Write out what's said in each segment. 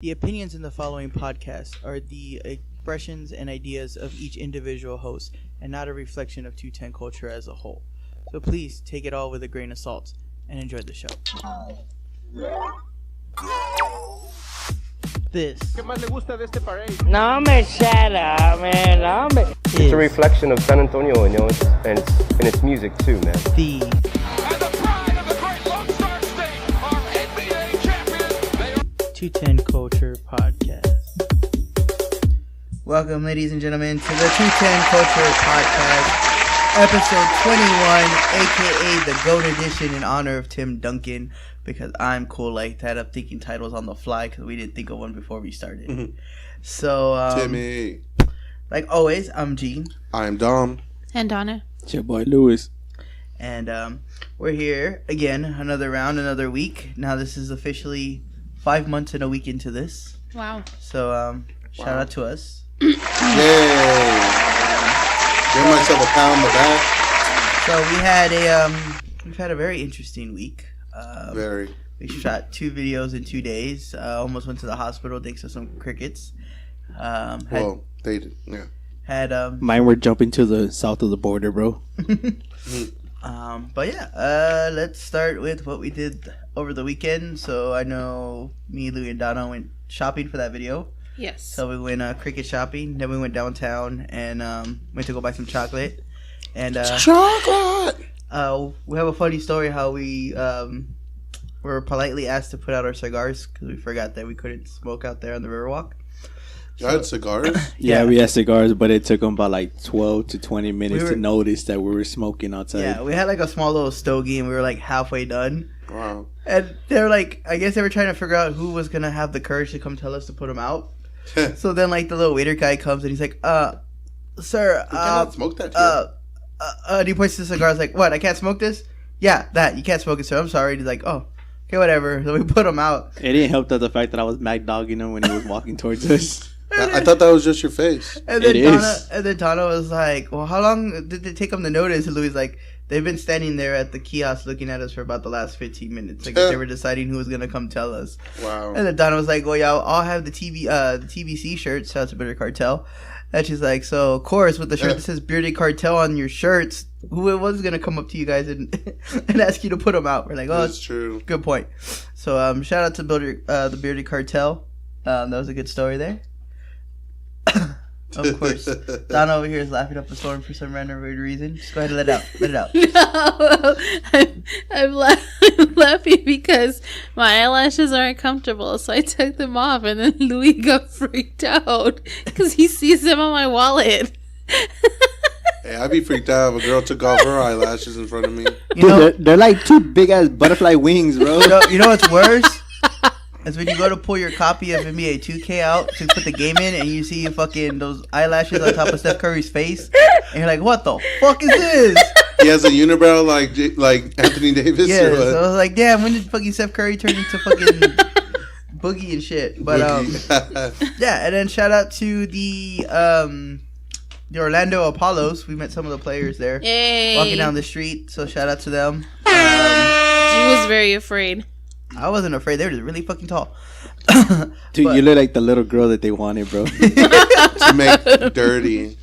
The opinions in the following podcast are the expressions and ideas of each individual host and not a reflection of 210 culture as a whole. So please take it all with a grain of salt and enjoy the show. This No me shut up, man. No me. It's a reflection of San Antonio, you know, and its music too, man. the And the pride of the great Lone Star State are NBA champions. 210 Culture Podcast. Welcome, ladies and gentlemen, to the 210 Culture Podcast, episode 21, aka the G.O.A.T Edition, in honor of Tim Duncan, because I'm cool like that. I'm thinking titles on the fly because we didn't think of one before we started. So, Timmy. like always, I'm Gene, I'm Dom. And Donna. It's your boy Lewis. and we're here again, another round, another week. Now this is officially 5 months and a week into this. Wow. So, shout out to us. Yay. Give myself a pat on the back. So we've had a very interesting week. Very. We shot 2 videos in 2 days. Almost went to the hospital thanks to some crickets. Well, they did. Yeah. Had Mine were jumping to the south of the border, bro. but yeah, let's start with what we did over the weekend. So I know me, Louie, and Donna went shopping for that video. Yes. So we went cricket shopping. Then we went downtown and went to go buy some chocolate. And Chocolate! we have a funny story how we were politely asked to put out our cigars because we forgot that we couldn't smoke out there on the Riverwalk. You had cigars? Yeah, we had cigars, but it took them about like 12 to 20 minutes We were- to notice that we were smoking outside. Yeah, we had like a small little stogie and we were like halfway done. Wow. And they were like, I guess they were trying to figure out who was going to have the courage to come tell us to put them out. So then like the little waiter guy comes and he's like, sir, You cannot smoke that shit. and he points to the cigar. I was like, what, I can't smoke this? Yeah, that, you can't smoke it, sir. I'm sorry. And he's like, oh, okay, whatever. So we put them out. It didn't help that the fact that I was mad dogging him when he was walking towards us. I thought that was just your face. And then It is. Donna was like, well, how long did it take them to notice? And Louis like, they've been standing there at the kiosk looking at us for about the last 15 minutes. Like they were deciding who was going to come tell us. Wow. And then Donna was like, well, yeah, I'll have the TBC shirt. Shout out to Bearded Cartel. And she's like, so, of course, with the shirt that says Bearded Cartel on your shirts, who was going to come up to you guys and and ask you to put them out? We're like, oh, That's true. good point. So, shout out to the Bearded Cartel. That was a good story there. Of course. Donna over here is laughing up a storm for some random weird reason. Just go ahead and let it out. Let it out. No, I'm laughing because my eyelashes aren't comfortable, so I took them off, and then Louis got freaked out because he sees them on my wallet. Hey, I'd be freaked out if a girl took off her eyelashes in front of me. You know, Dude, they're like 2 big ass butterfly wings, bro. you know what's worse? Is when you go to pull your copy of NBA 2K out to put the game in and you see fucking those eyelashes on top of Steph Curry's face and you're like, what the fuck is this? He has a unibrow like Anthony Davis. Yeah, or what? so I was like, damn, when did fucking Steph Curry turn into fucking Boogie and shit? But yeah, and then shout out to the Orlando Apollos. We met some of the players there Yay! walking down the street, so shout out to them. She was very afraid. I wasn't afraid. They were just really fucking tall. Dude, But- you look like the little girl that they wanted, bro. To make dirty.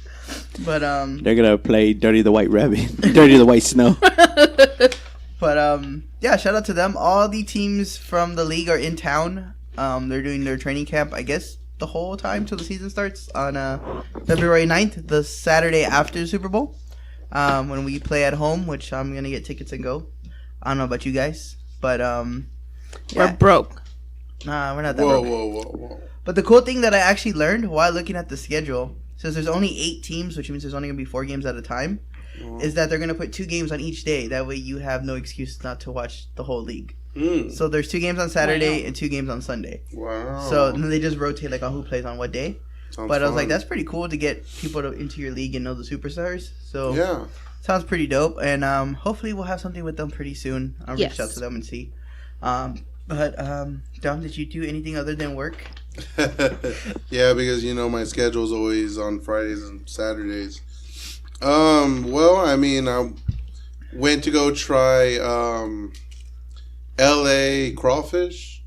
But They're gonna play Dirty the White Rabbit, Dirty the White Snow. But yeah, shout out to them. All the teams from the league are in town. They're doing their training camp, I guess, the whole time till the season starts on February 9th, the Saturday after the Super Bowl. When we play at home, which I'm gonna get tickets and go. I don't know about you guys, but We're broke. nah, we're not that Whoa, broke. whoa. But the cool thing that I actually learned while looking at the schedule, since there's only 8 teams, which means there's only gonna be 4 games at a time, is that they're gonna put 2 games on each day. That way you have no excuse not to watch the whole league. So there's 2 games on Saturday and 2 games on Sunday. Wow. So then they just rotate like on who plays on what day. Sounds But I was fun. like, that's pretty cool to get people into your league and know the superstars. So Yeah. sounds pretty dope. And hopefully we'll have something with them pretty soon. I'll Yes. reach out to them and see. But Dom, did you do anything other than work? Yeah, because my schedule's always on Fridays and Saturdays. Well, I mean, I went to go try LA crawfish.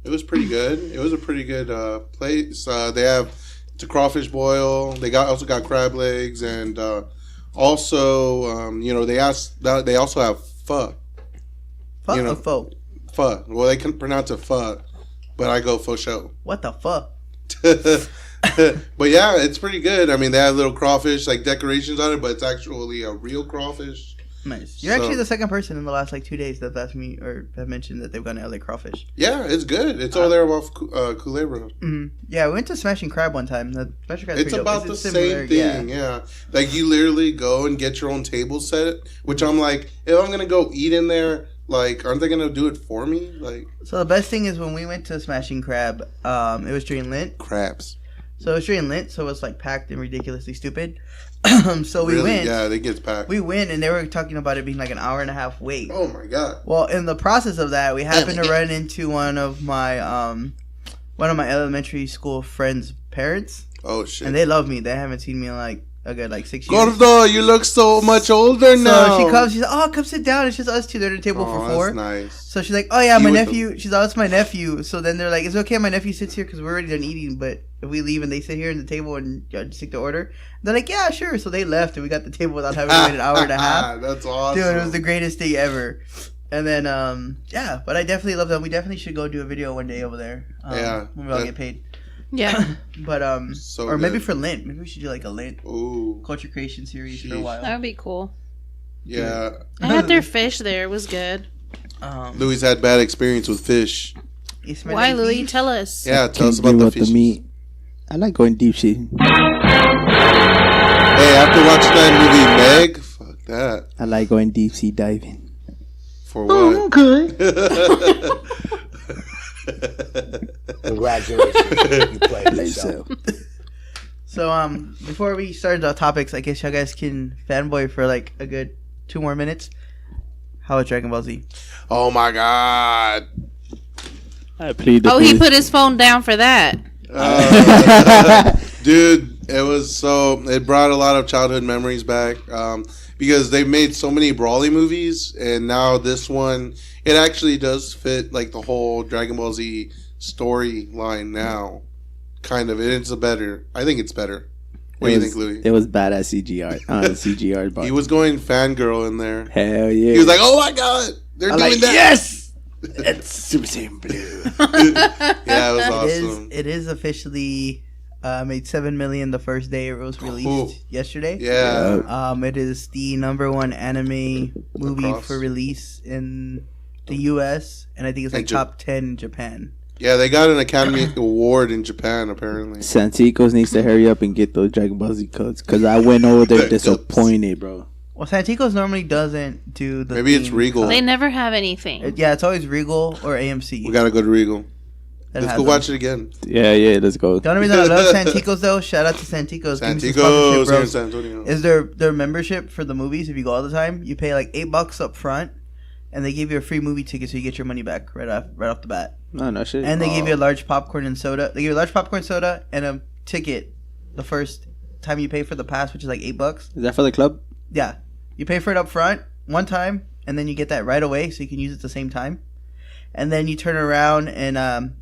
It was pretty good. It was a pretty good place. They have it's a crawfish boil. They also got crab legs and also they also have pho. Pho or pho? Pho. Well, they can pronounce it pho, but I go pho show. What the fuck? But yeah, it's pretty good. I mean, they have little crawfish like decorations on it, but it's actually a real crawfish. Nice. You're actually the second person in the last 2 days that's asked me or have mentioned that they've gone to LA Crawfish. Yeah, it's good. It's over there off Culebra. Mm-hmm. Yeah, we went to Smashing Crab one time. The Smashing Crab. It's about the same thing. Yeah, like you literally go and get your own table set. Which I'm like, if I'm gonna go eat in there, like, aren't they gonna do it for me? Like, so the best thing is when we went to Smashing Crab, it was during Lent. Crabs. So it was during Lent, so it was like packed and ridiculously stupid. So we really? went. Yeah, it gets packed. We went, and they were talking about it being like an hour and a half wait. Oh my god! Well, in the process of that, we happened to run into one of my elementary school friends' parents. Oh shit! And they love me. They haven't seen me in like a good 6 years. Gordo, you look so much older now. So she comes. She's like, "Oh, come sit down." It's just us two. They're at a table for 4. That's nice. So she's like, "Oh yeah, my nephew." She's like, "Oh, it's my nephew." So then they're like, "It's okay, my nephew sits here because we're already done eating. But if we leave and they sit here at the table and just take the order," they're like, "Yeah, sure." So they left and we got the table without having to wait an hour and a half. That's awesome, dude. It was the greatest thing ever. And then yeah, but I definitely love them. We definitely should go do a video one day over there. Yeah, when we all get paid. Yeah. But so or good. Maybe for Lent. Maybe we should do like a Lent culture creation series for a while. That would be cool. Yeah. I had their fish there. It was good. Louis had bad experience with fish. Why, Louis? Tell us. Yeah, tell us about the fish. meat. I like going deep sea. Hey, after watching that movie Meg, fuck that. I like going deep sea diving. For what? Okay. Congratulations, you played yourself. So before we start the topics, I guess y'all guys can fanboy for like a good 2 more minutes. How was Dragon Ball Z? Oh my god. I plead the he put his phone down for that. Dude, it brought a lot of childhood memories back. Because they've made so many Brawly movies, and now this one, it actually does fit like the whole Dragon Ball Z storyline now. Kind of. I think it's better. What do you think, Louis? It was badass CGR. CGR. But He was going fangirl in there. Hell yeah. He was like, oh my god, they're doing that. Yes! It's Super Saiyan Blue. Yeah, it was awesome. It is officially made 7 million the first day it was released yesterday. Yeah. It is the #1 anime movie for release in the U.S. and I think it's like top 10 in Japan. Yeah, they got an Academy Award in Japan apparently. Santikos needs to hurry up and get those Dragon Ball Z codes because I went over there disappointed, bro. Well, Santikos normally doesn't do the. Maybe it's Regal. They never have anything. Yeah, it's always Regal or AMC. We gotta go to Regal. Let's go watch it again. Yeah, let's go. The only reason I love Santikos though, shout out to Santikos. Santikos here in San Antonio. Is their membership for the movies? If you go all the time, you pay like $8 up front, and they give you a free movie ticket, so you get your money back right off the bat. No shit. And they give you a large popcorn and soda. They give you a large popcorn soda and a ticket the first time you pay for the pass, which is like $8. Is that for the club? Yeah, you pay for it up front one time, and then you get that right away, so you can use it at the same time. And then you turn around and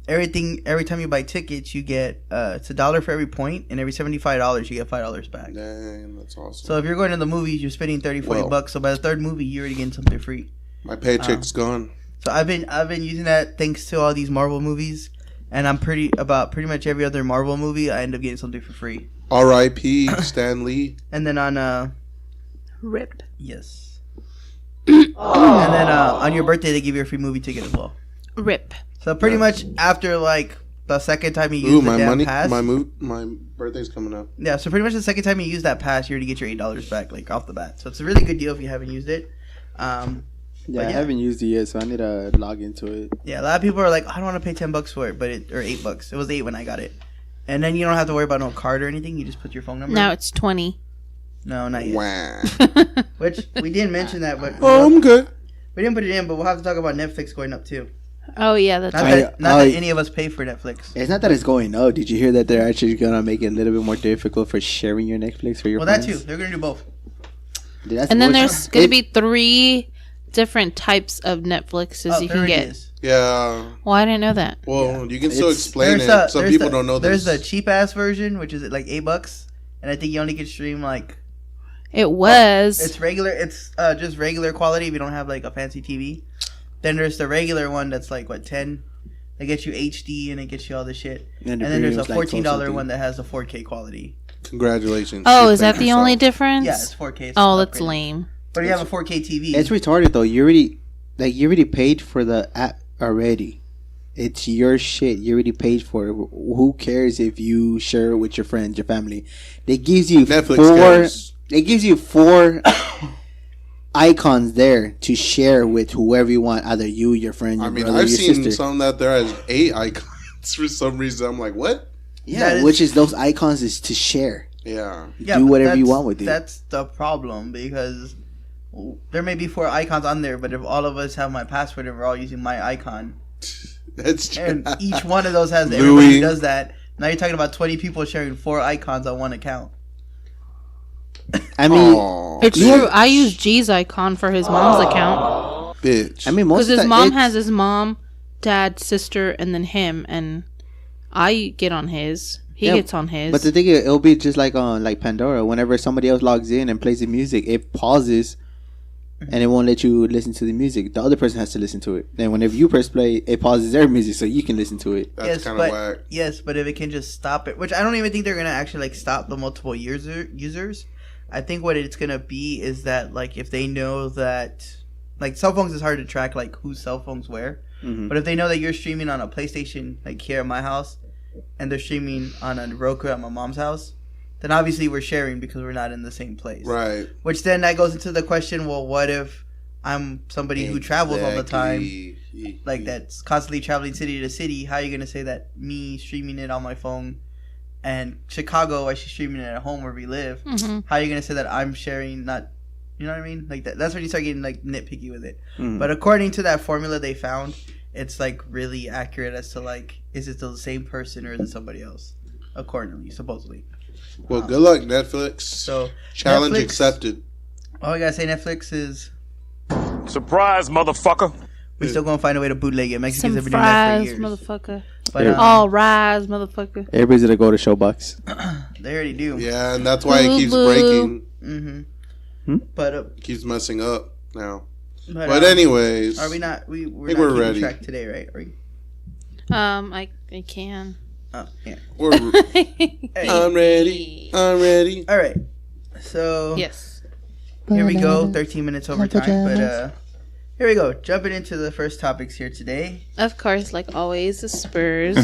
every time you buy tickets, you get it's $1 for every point, and every $75 you get $5 back. Dang, that's awesome. So if you're going to the movies, you're spending $30-$40. So by the third movie, you're already getting something free. My paycheck's gone. So I've been using that thanks to all these Marvel movies, and I'm pretty much every other Marvel movie, I end up getting something for free. R.I.P. Stan Lee. And then on RIP. Yes. And then on your birthday, they give you a free movie ticket as well. RIP. So pretty much after like the second time you use the damn pass. My birthday's coming up. Yeah, so pretty much the second time you use that pass, you already get your $8 back like off the bat. So it's a really good deal if you haven't used it. I haven't used it yet, so I need to log into it. Yeah, a lot of people are like, I don't want to pay $10 for it, or $8. It was $8 when I got it. And then you don't have to worry about no card or anything. You just put your phone number. Now it's 20. No, not yet. Wow. Which we didn't mention that, but I'm good. We didn't put it in, but we'll have to talk about Netflix going up too. Oh yeah, that's not that any of us pay for Netflix. It's not that it's going up. Did you hear that they're actually gonna make it a little bit more difficult for sharing your Netflix for your friends? That too. They're gonna do both. Dude, and then there's gonna be 3 different types of Netflixes you there can it get. is. Yeah. Well, I didn't know that. Well, you can still It's- explain it. Some people don't know this. There's the cheap ass version, which is like $8, and I think you only can stream like It was. it's regular. It's just regular quality if you don't have like a fancy TV. Then there's the regular one that's like what 10. That gets you HD and it gets you all the shit. And then there's a $14 one that has the 4K quality. Congratulations. Oh, You is that thank the yourself. only difference? Yeah, it's 4K. It's Oh, that's upgraded. lame. But you have a 4K TV. It's retarded though. You already paid for the app already. It's your shit. You already paid for it. Who cares if you share it with your friends, your family? They gives you Netflix four. cares. It gives you 4 icons there to share with whoever you want, either you, your friend, your I mean, brother, I've your seen sister. some that there has 8 icons for some reason. I'm like, what? Yeah, which is those icons is to share. Yeah. Yeah, Do but whatever you that's- want with it. That's the problem because there may be 4 icons on there, but if all of us have my password and we're all using my icon, That's true. and each one of those has Louis. everybody does that. Now you're talking about 20 people sharing 4 icons on one account. I mean, Aw, It's bitch. true. I use G's icon for his mom's account. Bitch. I mean, most Because of his the- mom it's- has his mom, dad, sister, and then him. And I get on his. He Yeah, gets on his. But the thing is, it'll be just like on like Pandora. Whenever somebody else logs in and plays the music, it pauses, and it won't let you listen to the music. The other person has to listen to it. Then whenever you press play, it pauses their music so you can listen to it. That's kind of whack. Yes, but if it can just stop it, which I don't even think they're gonna actually like stop the multiple users. I think what it's gonna be is that like if they know that like cell phones is hard to track like whose cell phones where, but if they know that you're streaming on a PlayStation like here at my house, and they're streaming on a Roku at my mom's house, then obviously we're sharing because we're not in the same place. Right. Which then that goes into the question: well, what if I'm somebody who travels all the time? Exactly. Like that's constantly traveling city to city. How are you gonna say that me streaming it on my phone and Chicago actually streaming it at home where we live? Mhm. How are you gonna say that I'm sharing not? You know what I mean? Like that's when you start getting like nitpicky with it. Mm. But according to that formula they found, it's like really accurate as to like is it still the same person or is it somebody else? Accordingly, supposedly. Well, good luck, Netflix. So Challenge Netflix- accepted. All I gotta say, Netflix is Surprise, motherfucker. we still gonna find a way to bootleg it. Mexicans Some have been doing that for fries, years. motherfucker. But All rise, motherfucker. Everybody's gonna go to Showbox. they already do. Yeah, and that's why it keeps Boo-boo. breaking. Mm-hmm. But Keeps messing up now. but, But anyways, are we not? We're think not we're keeping ready. track today, right? Are we? I can. Oh, yeah. Hey, I'm ready. I'm ready. All right. So Yes. here we go. 13 minutes over time, but here we go. Jumping into the first topics here today. Of course, like always, the Spurs.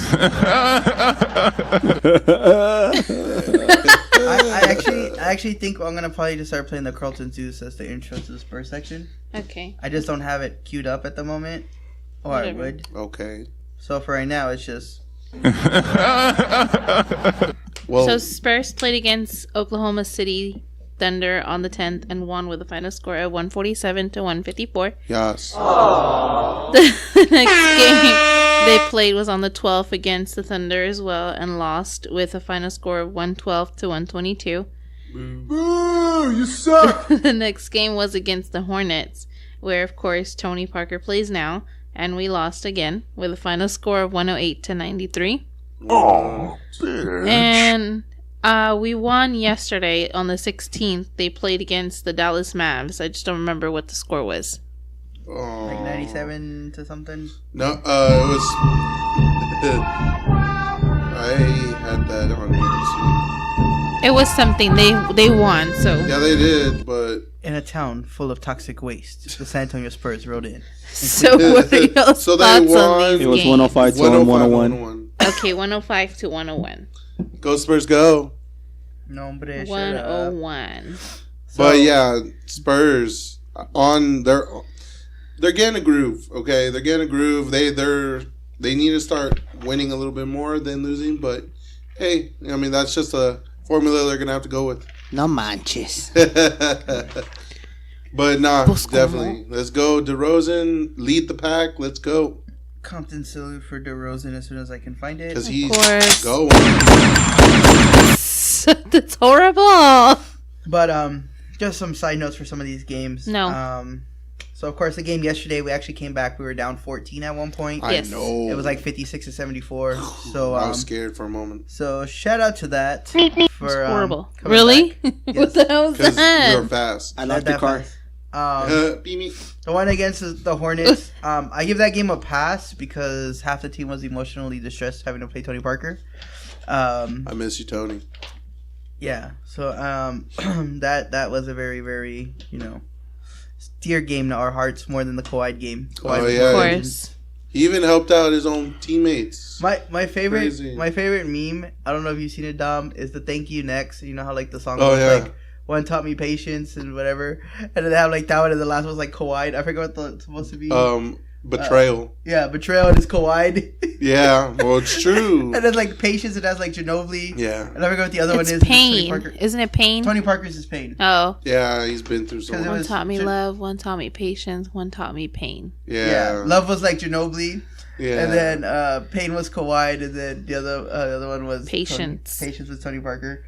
I actually think I'm gonna probably just start playing the Carlton Zeus as the intro to the Spurs section. Okay. I just don't have it queued up at the moment, or Whatever. I would. Okay. So for right now, it's just Well, So Spurs played against Oklahoma City Thunder on the 10th and won with a final score of 147 to 154. yes. The next game they played was on the 12th against the Thunder as well and lost with a final score of 112 to 122. You suck. The next game was against the Hornets, where of course Tony Parker plays now, and we lost again with a final score of 108 to 93. And we won yesterday on the 16th. They played against the Dallas Mavs. I just don't remember what the score was. like 97 to something. No, it was. I had that on here too. It was something they won. So Yeah, they did, but In a town full of toxic waste, the San Antonio Spurs rode in. so what are your So they thoughts on won. these It was games? 105 to 105, 101. 101. Okay, 105 to 101. Go Spurs, go. No, hombre, shut up. 101. But yeah, Spurs on they're getting a groove. Okay, they're getting a groove. They need to start winning a little bit more than losing. But hey, I mean that's just a formula they're gonna have to go with. No manches. But nah, Pues como? definitely. Let's go. DeRozan, lead the pack. Let's go. Compton salute for DeRozan as soon as I can find it. Because Of he's course. going. That's horrible. But just some side notes for some of these games. No. So of course the game yesterday we actually came back. We were down 14 at one point. I Yes. know. It was like 56 to 74. So I was scared for a moment. So shout out to that for Horrible. coming Really? back. What the hell was Because that? you were fast. I like the car. Beat me. The one against the Hornets, I give that game a pass because half the team was emotionally distressed having to play Tony Parker. I miss you, Tony. Yeah, so that was a very, very, dear game to our hearts more than the Kawhi game. Kawhi Oh, was yeah. Of more course. He even helped out his own teammates. My favorite Crazy. meme, I don't know if you've seen it, Dom, is the thank you next. You know how like the song Oh, goes yeah. like one taught me patience and whatever, and then they have like that one, and the last one was like Kawhi. I forget what it's supposed to be. Betrayal. Yeah, betrayal and it's Kawhi. Yeah, well, it's true. And then like patience, it has like Ginobili. Yeah. And I forget what the other It's one is. pain. Tony Parker. Isn't it pain? Tony Parker's is pain. Oh. Yeah, he's been through so 'Cause it much. One was- taught me Gin- love, one taught me patience, one taught me pain. Yeah. Love was like Ginobili. Yeah. And then pain was Kawhi, and then the other one was Patience. Patience was Tony Parker.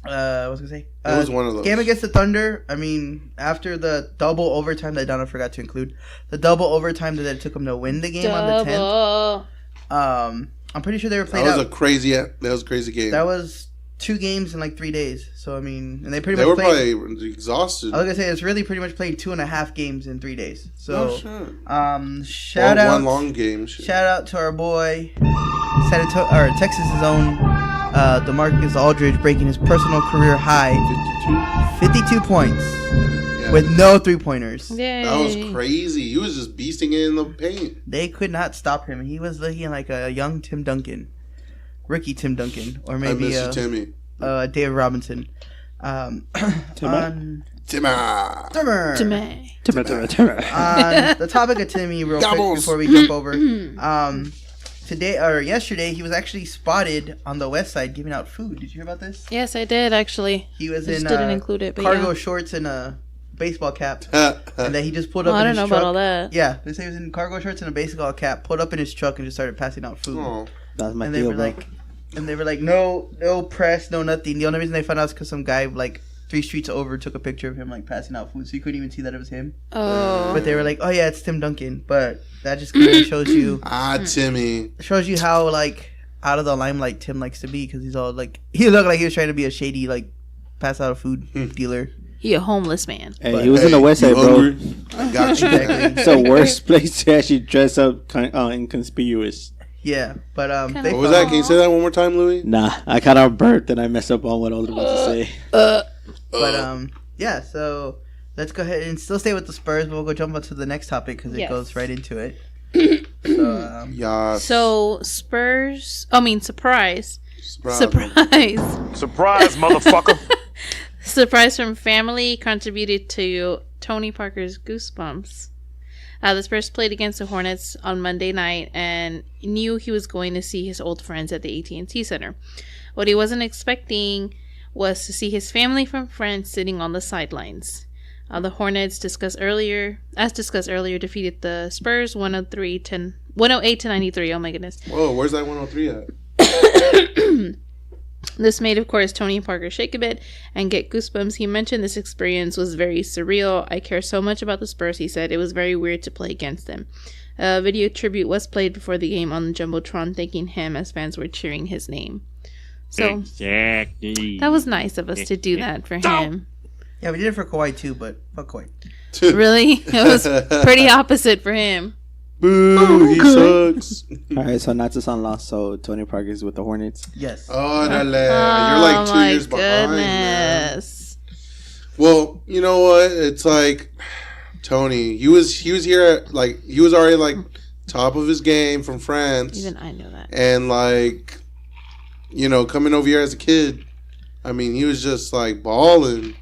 What was I gonna say? It was one of those. Game against the Thunder. I mean, after the double overtime that Donna forgot to include, the double overtime that it took them to win the game on the 10th. Double. I'm pretty sure they were That playing was out. a crazy game. That was 2 games in like 3 days. So I mean, and they pretty They much were played. probably exhausted. I was gonna say it's really pretty much playing 2.5 games in 3 days. So Oh, shit. shout out, One long game. Shit. shout out to our boy, Texas's own DeMarcus Aldridge breaking his personal career high, 52 points Yeah. with no 3-pointers. Yay. That was crazy. He was just beasting it in the paint. They could not stop him. He was looking like a young Tim Duncan, rookie Tim Duncan, or I maybe miss you, Timmy. David Robinson. Timmy? On Timmy. Timmer. Timmer. On the topic of Timmy, real quick Doubles. before we jump over. Today or yesterday, he was actually spotted on the west side giving out food. Did you hear about this? Yes, I did actually. He was I just in didn't include it, but cargo yeah. shorts and a baseball cap, and then he just pulled up Oh, I in don't his know truck. about all that. Yeah, they say he was in cargo shorts and a baseball cap, pulled up in his truck and just started passing out food. Oh. That's my And they deal, were bro. like, no press, no nothing. The only reason they found out is because some guy like 3 streets over took a picture of him like passing out food, so you couldn't even see that it was him. Oh. But they were like, oh yeah, it's Tim Duncan. But that just kind of shows you Timmy. how like out of the limelight Tim likes to be, because he's all like, he looked like he was trying to be a shady like pass out a food dealer. He a homeless man. Hey, he was in the west side, you bro. hungry? I got you. Exactly. It's the worst place to actually dress up inconspicuous. Yeah, but Kinda they What was that? Can you say that one more time, Louis? Nah, I kind of burnt and I messed up on what I was about to say. But yeah, so let's go ahead and still stay with the Spurs, but we'll go jump on to the next topic because it Yes. goes right into it. So Yeah. So surprise. Surprise. Surprise, motherfucker. Surprise from family contributed to Tony Parker's Goosebumps. The Spurs played against the Hornets on Monday night and knew he was going to see his old friends at the AT&T Center. What he wasn't expecting was to see his family from France sitting on the sidelines. The Hornets, discussed earlier, defeated the Spurs 108 to 93. Oh my goodness. Whoa, where's that 103 at? This made, of course, Tony Parker shake a bit and get goosebumps. He mentioned this experience was very surreal. I care so much about the Spurs, he said. It was very weird to play against them. A video tribute was played before the game on the Jumbotron, thanking him as fans were cheering his name. So, Exactly. that was nice of us to do that for him. yeah, we did it for Kawhi too, but fuck Kawhi. Really? It was pretty opposite for him. Boo, he sucks. All right, so not to sound lost, so Tony Parker's with the Hornets. Yes. Oh, dale. You're like 2 years behind, man. goodness. Well, you know what? It's like Tony. He was here at, like, he was already like top of his game from France, Even I know that. and like, you know, coming over here as a kid. I mean, he was just like balling,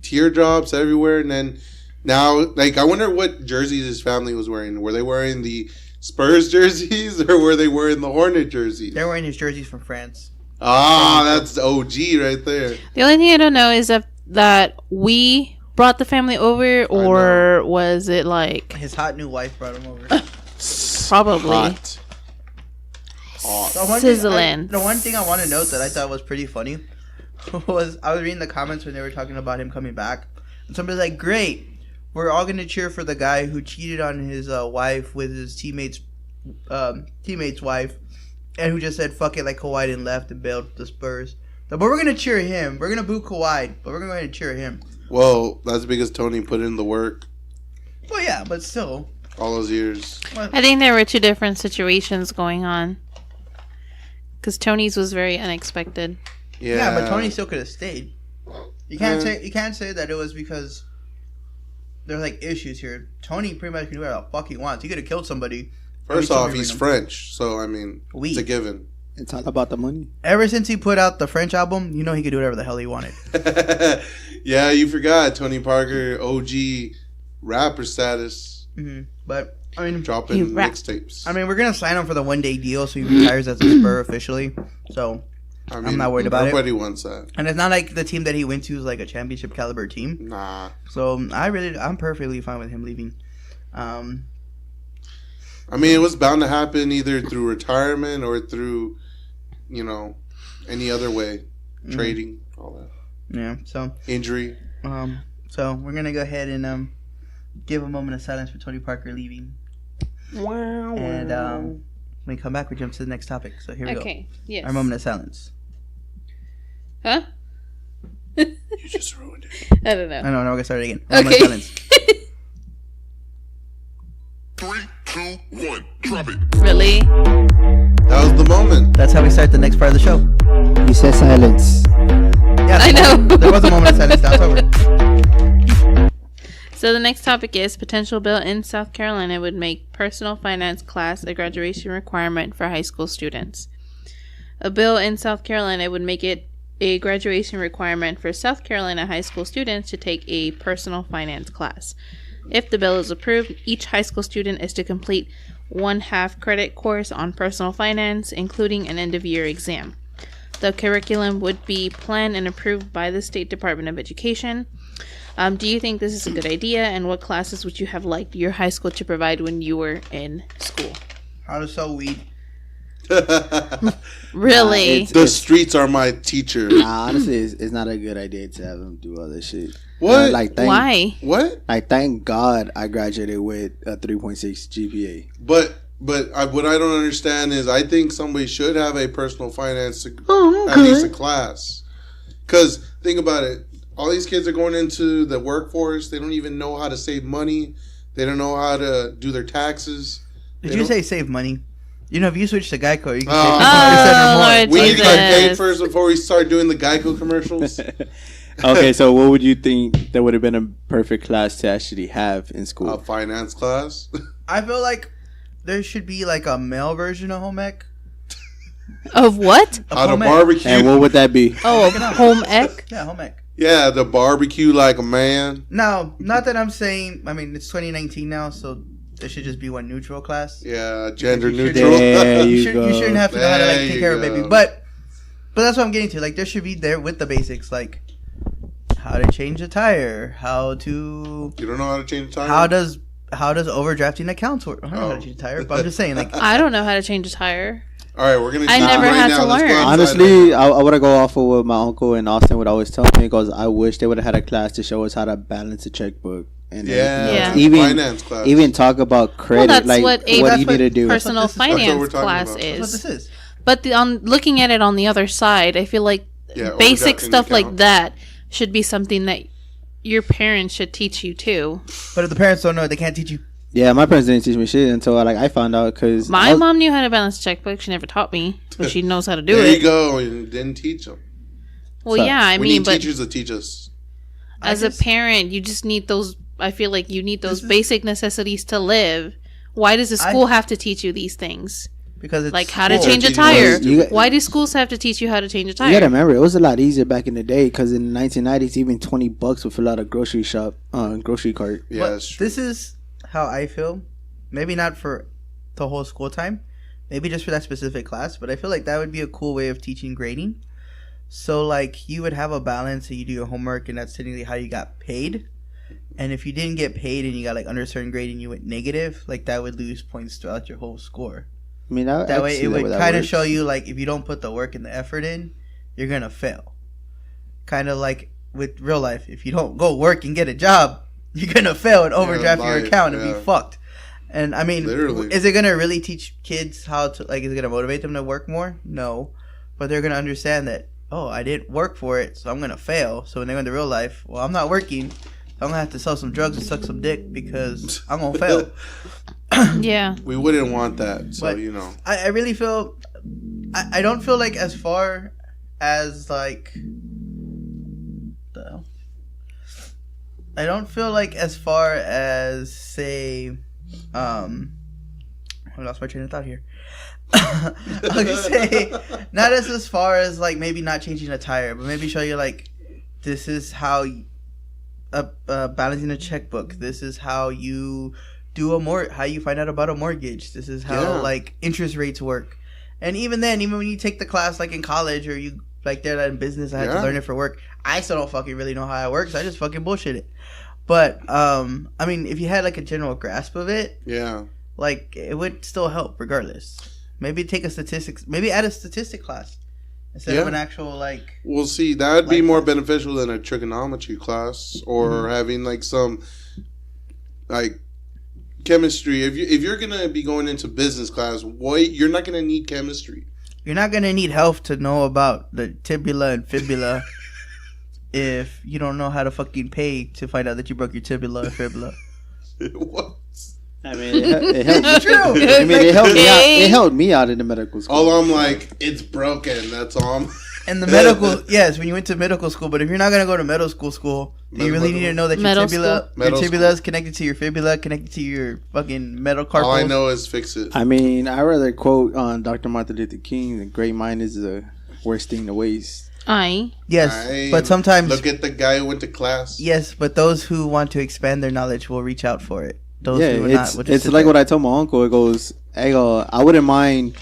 teardrops everywhere, and then now, like, I wonder what jerseys his family was wearing. Were they wearing the Spurs jerseys or were they wearing the Hornet jerseys? They're wearing his jerseys from France. Ah, that's the OG right there. The only thing I don't know is that we brought the family over, or was it like His hot new wife brought him over. probably Hot. sizzling? The one thing I want to note that I thought was pretty funny was I was reading the comments when they were talking about him coming back. And somebody's like, great. we're all gonna cheer for the guy who cheated on his wife with his teammate's wife, and who just said fuck it like Kawhi and left and bailed the Spurs. But we're gonna cheer him. We're gonna boo Kawhi, but we're gonna go ahead and cheer him. Well, that's because Tony put in the work Well, yeah, but still. all those years. I think there were two different situations going on. Because Tony's was very unexpected. Yeah, But Tony still could have stayed. You can't say that it was because there's like issues here. Tony pretty much can do whatever the fuck he wants. He could have killed somebody. First off, he's French, so I mean, it's a given. It's all about the money. Ever since he put out the French album, you know he could do whatever the hell he wanted. Yeah, you forgot Tony Parker, OG rapper status. Mm-hmm. But I mean, dropping mixtapes. I mean, we're gonna sign him for the 1-day deal, so he retires as a Spur officially. So I mean, I'm not worried about it. Everybody wants that, and it's not like the team that he went to is like a championship caliber team. Nah. So I'm perfectly fine with him leaving. I mean, it was bound to happen either through retirement or through, any other way, trading, all that. Yeah. So injury. So we're gonna go ahead and give a moment of silence for Tony Parker leaving. Wow. And when we come back, we jump to the next topic. So here we go. Okay. Yes. Our moment of silence. Huh? You just ruined it. I don't know. I know. Now we're gonna start it again. Okay. Moment of silence. 3, 2, 1, drop it. Really? That was the moment. That's how we start the next part of the show. You said silence. Yeah, I know. There was a moment of silence. Now it's over. So the next topic is potential bill in South Carolina would make personal finance class a graduation requirement for high school students. A bill in South Carolina would make it a graduation requirement for South Carolina high school students to take a personal finance class. If the bill is approved, each high school student is to complete 1/2 credit course on personal finance, including an end-of-year exam. The curriculum would be planned and approved by the State Department of Education. Do you think this is a good idea, and what classes would you have liked your high school to provide when you were in school? How to sell weed. Really? The streets are my teacher. Honestly, it's not a good idea to have them do all this shit. What? Why? What? Thank God I graduated with a 3.6 GPA. But what I don't understand is I think somebody should have a personal finance, at least a class. Because think about it. All these kids are going into the workforce. They don't even know how to save money. They don't know how to do their taxes. Did you say save money? If you switch to Geico, you can Lord we need to get paid Jesus. first before we start doing the Geico commercials. Okay, so what would you think that would have been a perfect class to actually have in school? A finance class. I feel like there should be like a male version of home ec. Of what? How to home ec. barbecue. And what would that be? Oh, home ec? Yeah, home ec. Yeah, the barbecue like a man. Now, not that I'm saying. I mean, it's 2019 now, so there should just be one neutral class. Yeah, gender You should- neutral. There You you go. shouldn't have to know how to like There take you care of a go. baby, but that's what I'm getting to. Like, there should be there with the basics, like how to change a tire, how to You don't know how to change a tire? how does overdrafting accounts work. I don't know how to change a tire, but I'm just saying, like, I don't know how to change a tire. All right, we're gonna. I stop never right had now. to Let's go learn. outside. Honestly, I would have go off of what my uncle in Austin would always tell me, because I wish they would have had a class to show us how to balance a checkbook. And Yeah, Yeah. Even finance class. even talk about credit, that's like what what, a- do that's you what need to do. Personal That's what we're finance talking class about. that's what is. this is. But on looking at it on the other side, I feel like Yeah, basic overdrafting stuff like account. that should be something that your parents should teach you too. But if the parents don't know, they can't teach you. Yeah, my parents didn't teach me shit until I found out, because My mom knew how to balance a checkbook. She never taught me, but she knows how to do There it. you go. You didn't teach them. Well, So, yeah, I We mean, need but teachers to teach us. as a parent, you just need those. I feel like you need those This is- basic necessities to live. Why does the school have to teach you these things? Because it's Like how to school. change a teaching tire. us You- Why do schools have to teach you how to change a you gotta tire? remember, it was a lot easier back in the day, because in the 1990s, even $20 would fill out a grocery cart. Yeah, But that's true. this is how I feel. Maybe not for the whole school time. Maybe just for that specific class. But I feel like that would be a cool way of teaching grading. So, like, you would have a balance and you do your homework, and that's technically how you got paid. And if you didn't get paid and you got, like, under a certain grade and you went negative, like, that would lose points throughout your whole score. I mean, That way, it would kind of show you, like, if you don't put the work and the effort in, you're going to fail. Kind of like with real life. If you don't go work and get a job, you're gonna fail and overdraft your life, account and yeah. be fucked. And I mean, Literally. is it gonna really teach kids how to like? Is it gonna motivate them to work more? No, but they're gonna understand that. Oh, I didn't work for it, so I'm gonna fail. So when they go into real life, well, I'm not working. So I'm gonna have to sell some drugs and suck some dick because I'm gonna fail. Yeah. We wouldn't want that, so But you know. I really feel. I don't feel like as far as like. The. I don't feel like as far as say. I lost my train of thought here. I'll just say not as far as like maybe not changing a tire, but maybe show you like this is how balancing a checkbook. This is how you do how you find out about a mortgage. This is how like interest rates work. And even then, even when you take the class like in college or you like did that in business, I had to learn it for work. I still don't fucking really know how it works. I just fucking bullshit it. But I mean, if you had like a general grasp of it, like it would still help regardless. Maybe take maybe add a statistic class instead of an actual like. Well, see, that would be more beneficial than a trigonometry class or having like some like chemistry. If you're gonna be going into business class, you're not gonna need chemistry. You're not gonna need health to know about the tibula and fibula if you don't know how to fucking pay to find out that you broke your tibula or fibula. What? I mean, it helped. It's true. I mean, it helped me out. It helped me out in the medical school. All I'm like, it's broken. That's all. And the medical, yes, when you went to medical school, but if you're not gonna go to medical school, do you really need to know that your tibula is connected to your fibula, connected to your fucking metacarpals? All I know is fix it. I mean, I rather quote on Dr. Martin Luther King: "The great mind is the worst thing to waste." Yes, but sometimes look at the guy who went to class. Yes, but those who want to expand their knowledge will reach out for it. Those who it's like what I told my uncle. It goes, I wouldn't mind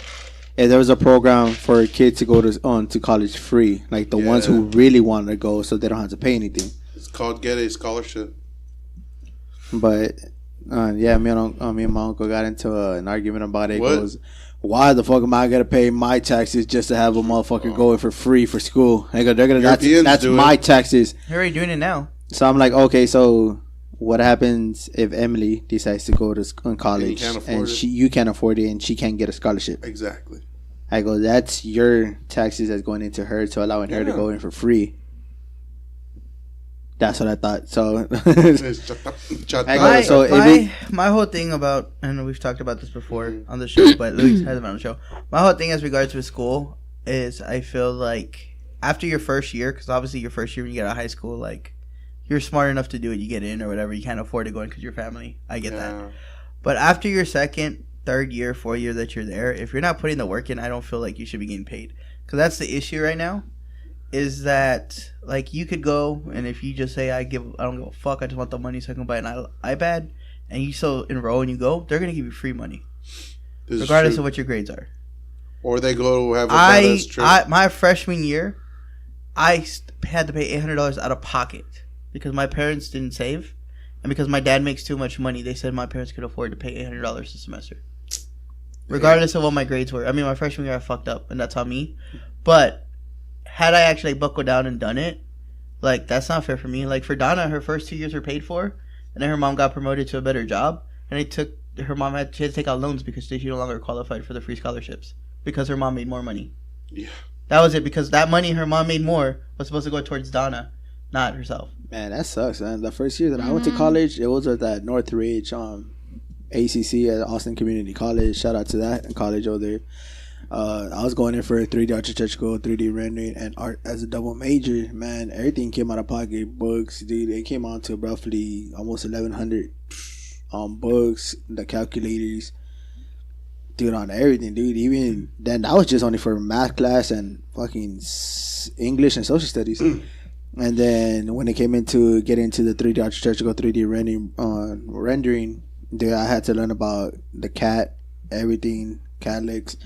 if there was a program for kids to go to college free, like the ones who really want to go, so they don't have to pay anything. It's called Get a Scholarship. But me and my uncle got into an argument about it. It goes, why the fuck am I gonna pay my taxes just to have a motherfucker going for free for school? I go, that's my taxes. They're already doing it now. So I'm like, okay, so what happens if Emily decides to go to college and you can't afford it and she can't get a scholarship? Exactly. I go, that's your taxes that's going into her to allowing her to go in for free. That's what I thought. So, my whole thing about, and we've talked about this before on the show, but Louis hasn't been on the show. My whole thing as regards with school is I feel like after your first year, because obviously your first year when you get out of high school, like you're smart enough to do it, you get in or whatever. You can't afford to go in because your family. I get that. But after your second, third year, fourth year that you're there, if you're not putting the work in, I don't feel like you should be getting paid. Because that's the issue right now. Is that like you could go and if you just say I don't give a fuck, I just want the money so I can buy an iPad, and you still enroll and you go, they're gonna give you free money, regardless of what your grades are. Or they go have a badass trip. My freshman year, I had to pay $800 out of pocket because my parents didn't save, and because my dad makes too much money, they said my parents could afford to pay $800 a semester, regardless of what my grades were. I mean, my freshman year I fucked up, and that's on me, but had I actually buckled down and done it, like, that's not fair for me. Like, for Donna, her first 2 years were paid for, and then her mom got promoted to a better job, and her mom had to take out loans because she no longer qualified for the free scholarships because her mom made more money. Yeah. That was it, because that money her mom made more was supposed to go towards Donna, not herself. Man, that sucks, man. The first year that I went to college, it was at that Northridge ACC at Austin Community College. Shout out to that college over there. I was going in for a 3D architectural, 3D rendering, and art as a double major. Man, everything came out of pocket. Books, dude, it came out to roughly almost 1,100 books, the calculators, dude, on everything, dude. Even then, that was just only for math class and fucking English and social studies. And then when it came into getting into the 3D architectural, 3D rendering, dude, I had to learn about the CAT, everything, Catlix,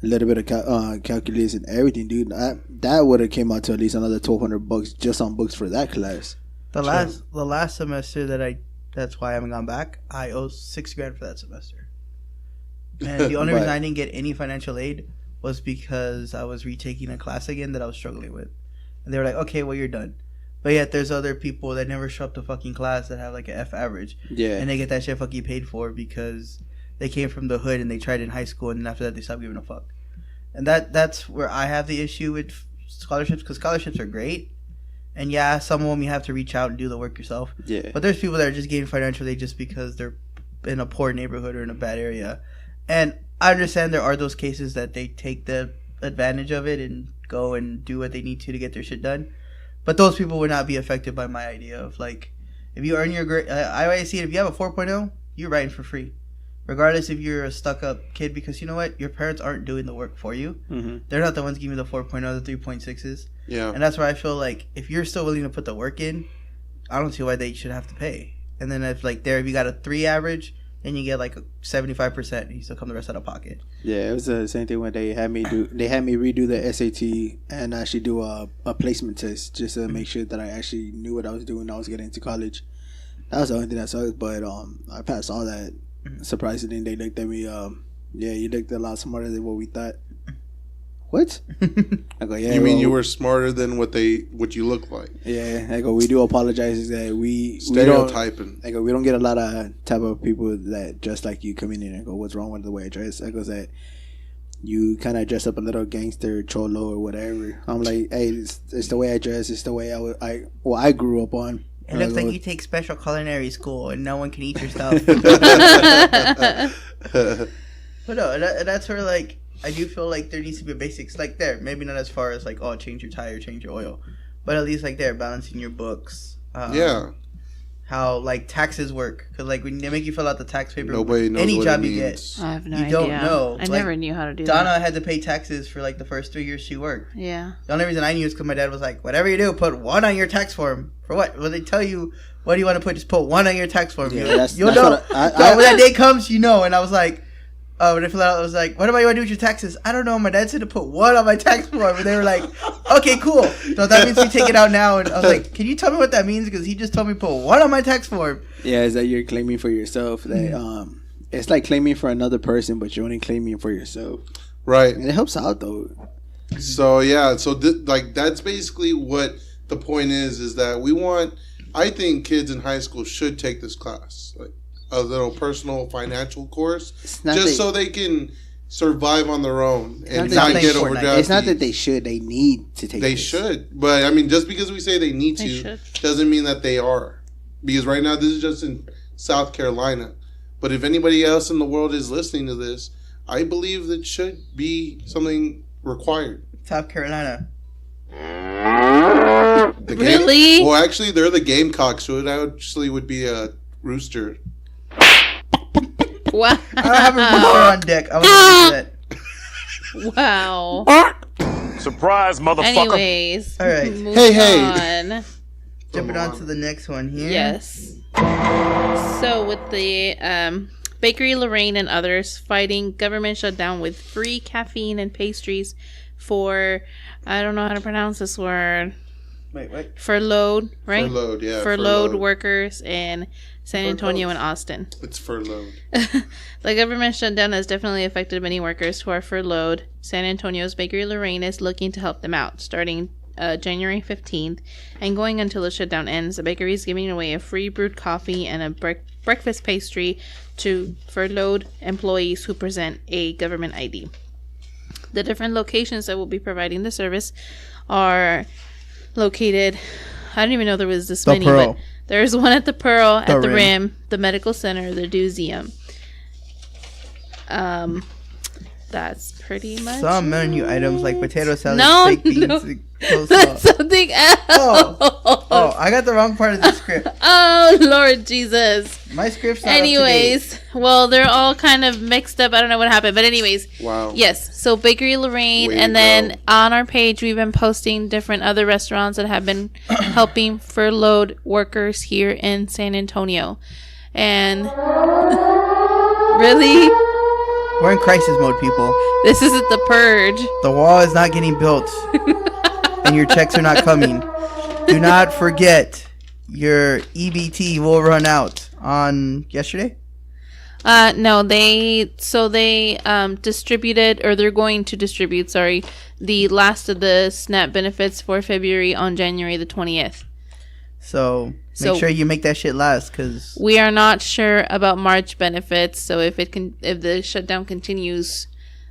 a little bit of calculus and everything, dude. That would have came out to at least another $1,200 just on books for that class. The last semester that's why I haven't gone back. I owe $6,000 for that semester, and the only reason I didn't get any financial aid was because I was retaking a class again that I was struggling with, and they were like, "Okay, well, you're done." But yet there's other people that never show up to fucking class that have like an F average. Yeah. And they get that shit fucking paid for because they came from the hood and they tried in high school, and after that they stopped giving a fuck. And that's where I have the issue with scholarships, because scholarships are great. And yeah, some of them you have to reach out and do the work yourself. Yeah. But there's people that are just getting financial aid just because they're in a poor neighborhood or in a bad area. And I understand there are those cases that they take the advantage of it and go and do what they need to get their shit done. But those people would not be affected by my idea of, like, if you earn your grade, I always see it, if you have a 4.0, you're writing for free. Regardless if you're a stuck-up kid, because you know what? Your parents aren't doing the work for you. Mm-hmm. They're not the ones giving you the 4.0, the 3.6s. Yeah. And that's where I feel like if you're still willing to put the work in, I don't see why they should have to pay. And then if you got a 3 average, then you get like a 75% and you still come the rest out of pocket. Yeah, it was the same thing when they had me redo the SAT and actually do a placement test just to make sure that I actually knew what I was doing when I was getting into college. That was the only thing that sucked, but I passed all that. Surprisingly, they looked at me, yeah, you looked a lot smarter than what we thought. What? I go, yeah. You mean you were smarter than what you look like? Yeah, I go, we do apologize that we stereotyping. I go, we don't get a lot of type of people that dress like you coming in. I go, what's wrong with the way I dress? I go, that you kind of dress up a little gangster, cholo or whatever. I'm like, hey, it's the way I dress. It's the way I grew up on. It looks like you take special culinary school and no one can eat your stuff. But no, that's where, like, I do feel like there needs to be a basics, like, there. Maybe not as far as, like, oh, change your tire, change your oil. But at least, like, there, balancing your books. Yeah. How, like, taxes work. Because, like, when they make you fill out the tax paper, nobody knows any what job it you means. get, I have no you idea. don't know. I Like, never knew how to do that. Donna had to pay taxes for, like, the first 3 years she worked. Yeah. The only reason I knew is because my dad was like, whatever you do, put 1 on your tax form. For what? Well, they tell you, what do you want to put? Just put 1 on your tax form. Yeah, You'll know. When that day comes, you know. And I was like, when I filled out, I was like, what about you want to do with your taxes? I don't know. My dad said to put 1 on my tax form. And they were like, okay, cool. So that means we take it out now. And I was like, can you tell me what that means? Because he just told me to put 1 on my tax form. Yeah, it's that you're claiming for yourself. That it's like claiming for another person, but you're only claiming for yourself. Right. And it helps out, though. So, yeah. So, that's basically what the point is that I think kids in high school should take this class. Like, a little personal financial course, just so they can survive on their own and not get overdrafted. It's not that they should; they need to take. They should, but I mean, just because we say they need to, doesn't mean that they are. Because right now, this is just in South Carolina. But if anybody else in the world is listening to this, I believe that should be something required. South Carolina. Really? Well, actually, they're the Gamecocks, so it actually would be a rooster. Wow. I don't have a rooster on deck. I was going to Wow. Surprise, motherfucker. Anyways. All right. Hey. On. Jumping on to the next one here. Yes. So with the Bakery Lorraine and others fighting government shutdown with free caffeine and pastries for, I don't know how to pronounce this word. Wait. Furloughed, right? Furloughed, yeah. Furloughed workers in San Antonio and Austin. It's furloughed. The government shutdown has definitely affected many workers who are furloughed. San Antonio's Bakery Lorraine is looking to help them out. Starting January 15th and going until the shutdown ends, the bakery is giving away a free brewed coffee and a breakfast pastry to furloughed employees who present a government ID. The different locations that will be providing the service are located, I didn't even know there was this many, but there's one at the Pearl, at the Rim, the Medical Center, the Deuseum. That's pretty much some menu items like potato salad, baked beans, that's something else. Oh, I got the wrong part of the script. Oh, Lord Jesus. My script's not anyways, up to date. Well, they're all kind of mixed up. I don't know what happened, but anyways. Wow. Yes, so Bakery Lorraine, Way and to then go. on our page we've been posting different other restaurants that have been helping furloughed workers here in San Antonio. And really, We're in crisis mode, people. this isn't the purge. The wall is not getting built, and your checks are not coming. Do not forget, your EBT will run out on yesterday. No, they distributed, or they're going to distribute, the last of the SNAP benefits for February on January the 20th. So So- make sure you make that shit last, because We are not sure about March benefits, so if the shutdown continues,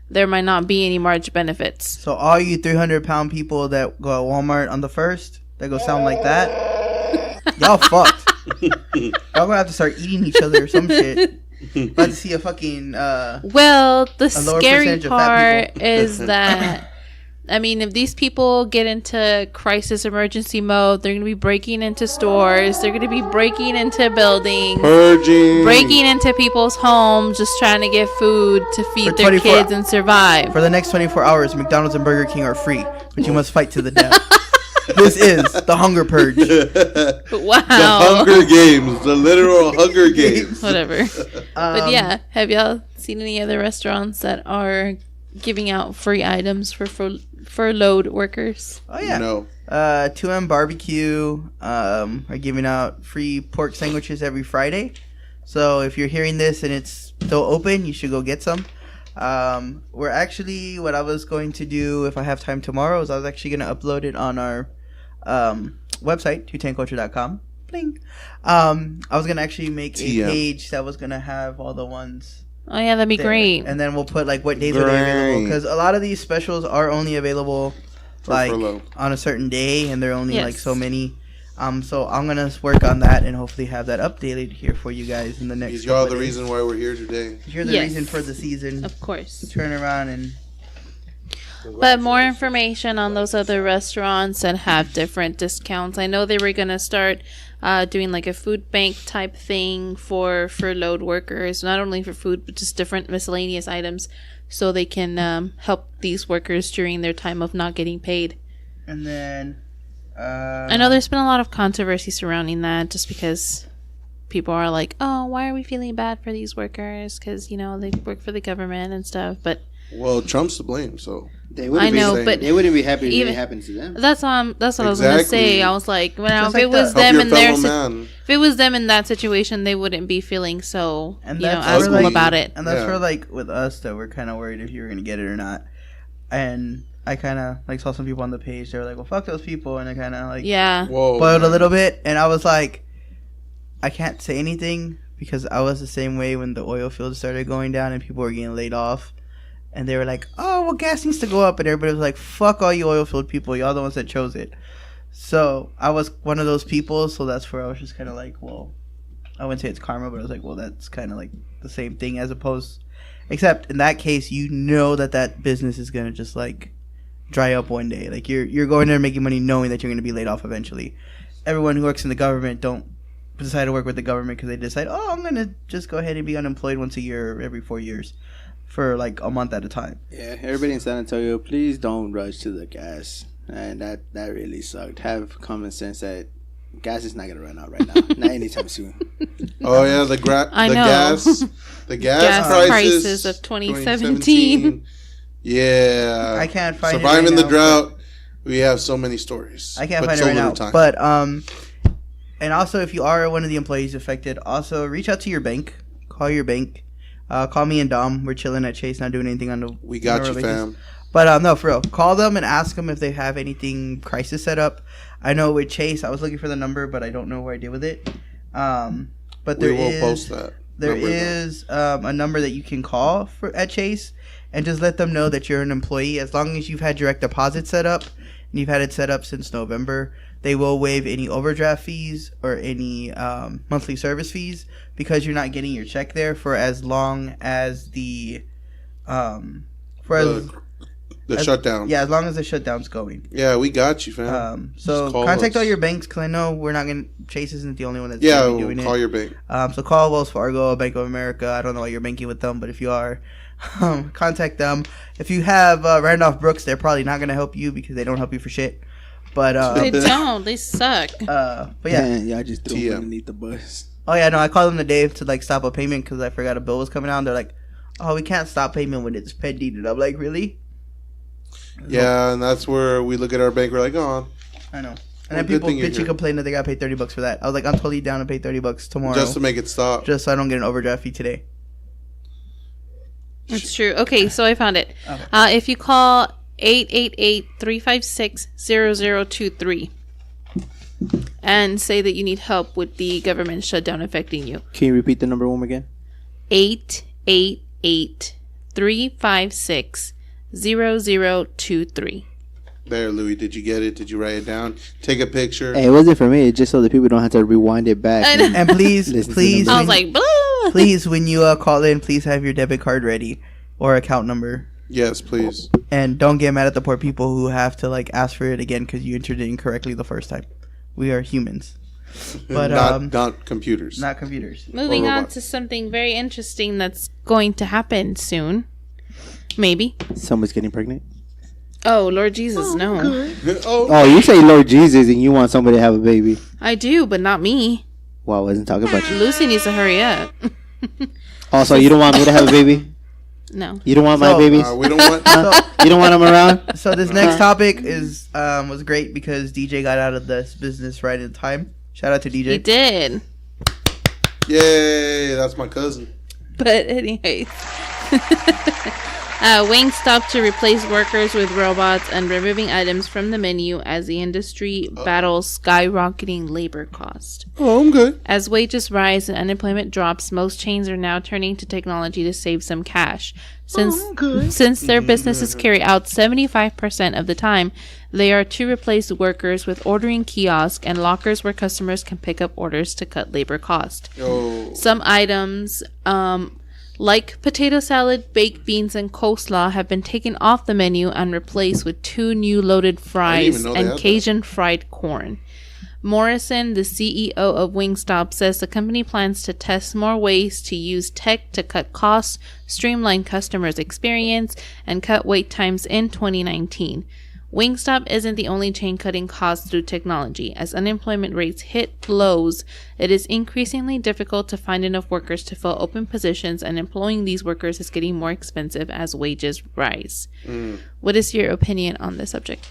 there might not be any March benefits. so all you 300-pound people that go at Walmart on the 1st, that go sound like that, y'all fucked. Y'all gonna have to start eating each other or some shit. About to see a fucking Well, the lower scary percentage of fat part people. is that, I mean, if these people get into crisis emergency mode, they're going to be breaking into stores. They're going to be breaking into buildings. Purging. Breaking into people's homes, just trying to get food to feed For their 24 kids and survive. for the next 24 hours. McDonald's and Burger King are free, but you must fight to the death. This is the Hunger Purge. Wow. The Hunger Games. The literal Hunger Games. Whatever. But yeah, have y'all seen any other restaurants that are giving out free items for furloughed workers? Oh yeah. No. 2M Barbecue are giving out free pork sandwiches every Friday. So if you're hearing this and it's still open, you should go get some. We're actually, what I was going to do if I have time tomorrow is I was actually going to upload it on our website, 210culture.com. Bling. I was going to actually make a TM. page that was going to have all the ones Oh yeah, that'd be there. great. And then we'll put like what days are they available, Great. because a lot of these specials are only available like furlough. on a certain day, and they're only Yes. like so many. So I'm gonna work on that and hopefully have that updated here for you guys in the next. Because y'all couple the of days. reason why we're here today. You're the Yes. reason for the season. Of course. Turn around and But more information on those other restaurants that have different discounts. I know they were going to start doing like a food bank type thing for furloughed workers, not only for food, but just different miscellaneous items, so they can help these workers during their time of not getting paid. and then. I know there's been a lot of controversy surrounding that, just because people are like, oh, why are we feeling bad for these workers? Because, you know, they work for the government and stuff. But Well, Trump's to blame, so. They I wouldn't know, saying- but They wouldn't be happy if even- it happens to them. that's what I was gonna Exactly. say. I was like, well, Just if like it was that. them Help in your their fellow man. if it was them in that situation, they wouldn't be feeling so And you know that's asshole ugly. about it. And that's Yeah. where, like, with us, that we're kind of worried if you were going to get it or not. And I kind of, like, saw some people on the page. They were like, well, fuck those people. And I kind of, like, Yeah, Whoa. boiled a man. little bit. And I was like, I can't say anything because I was the same way when the oil fields started going down and people were getting laid off. And they were like, oh, well, gas needs to go up. And everybody was like, fuck all you oil field people. Y'all the ones that chose it. So I was one of those people. So that's where I was just kind of like, well, I wouldn't say it's karma, but I was like, well, that's kind of like the same thing as opposed. Except in that case, you know that business is going to just like dry up one day. Like you're going there making money knowing that you're going to be laid off eventually. Everyone who works in the government don't decide to work with the government because they decide, oh, I'm going to just go ahead and be unemployed once a year or every 4 years for like a month at a time. Yeah, everybody in San Antonio, please don't rush to the gas. And that really sucked. Have common sense that gas is not gonna run out right now. Not anytime soon. Oh, yeah, the I know. gas. The gas, prices of 2017. Yeah. I can't find it Surviving right the now, drought. We have so many stories. I can't but find so it right little now. time. But and also if you are one of the employees affected, also reach out to your bank. Call your bank. Call me and Dom. We're chilling at Chase, not doing anything on the. we got on a you, related basis. fam. But no, for real. Call them and ask them if they have anything crisis set up. I know with Chase, I was looking for the number, but I don't know where I did with it. But We there will is post that. there number, though. is a number that you can call at Chase and just let them know that you're an employee. As long as you've had direct deposit set up and you've had it set up since November, they will waive any overdraft fees or any monthly service fees because you're not getting your check there for as long as the The shutdown. yeah, as long as the shutdown's going. Yeah, we got you, fam. So Just call contact us. all your banks because I know we're not gonna. Chase isn't the only one that's Yeah, gonna be doing call it. your bank. So call Wells Fargo, Bank of America. I don't know why you're banking with them, but if you are, contact them. If you have Randolph Brooks, they're probably not gonna help you because they don't help you for shit. But They don't. They suck. but yeah. Man, y'all just threw TM. them underneath the bus. Oh yeah, no, I called them today to like stop a payment because I forgot a bill was coming out. And they're like, "Oh, we can't stop payment when it's pending." And I'm like, "Really?" Yeah, and that's where we look at our bank. We're like, oh, I know. And Well, then good people thing you're bitchy here. complain that they got paid $30 for that. I was like, I'm totally down to pay $30 tomorrow just to make it stop. just so I don't get an overdraft fee today. It's true. Okay, so I found it. Okay. If you call 888-356-0023, and say that you need help with the government shutdown affecting you. Can you repeat the number one more again? 888-356-0023. There, Louis. Did you get it? Did you write it down? Take a picture. Hey, it wasn't for me. It's just so the people don't have to rewind it back. I know. And please, Listen to please, the I was like, blah. please, when you call in, please have your debit card ready or account number. Yes, please. And don't get mad at the poor people who have to like ask for it again because you entered it incorrectly the first time. We are humans, but not computers. not computers. Moving Or on robots. to something very interesting that's going to happen soon. Maybe. Someone's getting pregnant. Oh, Lord Jesus, no. Oh, you say Lord Jesus and you want somebody to have a baby. I do, but not me. Well, I wasn't talking about you. Lucy needs to hurry up. Also, you don't want me to have a baby? No. You don't want my So, babies? We don't want. You don't want them around? So this next topic is was great because DJ got out of this business right in time. Shout out to DJ. He did. Yay! That's my cousin. But anyways. Wingstop to replace workers with robots and removing items from the menu as the industry battles skyrocketing labor cost. Oh, I'm good. As wages rise and unemployment drops, most chains are now turning to technology to save some cash. Since their businesses carry out 75% of the time, they are to replace workers with ordering kiosks and lockers where customers can pick up orders to cut labor cost. Oh, Some items, like potato salad, baked beans, and coleslaw, have been taken off the menu and replaced with 2 new loaded fries know they and had that. Cajun fried corn. Morrison, the CEO of Wingstop, says the company plans to test more ways to use tech to cut costs, streamline customers' experience, and cut wait times in 2019. Wingstop isn't the only chain cutting costs through technology. As unemployment rates hit lows, it is increasingly difficult to find enough workers to fill open positions, and employing these workers is getting more expensive as wages rise. What is your opinion on this subject?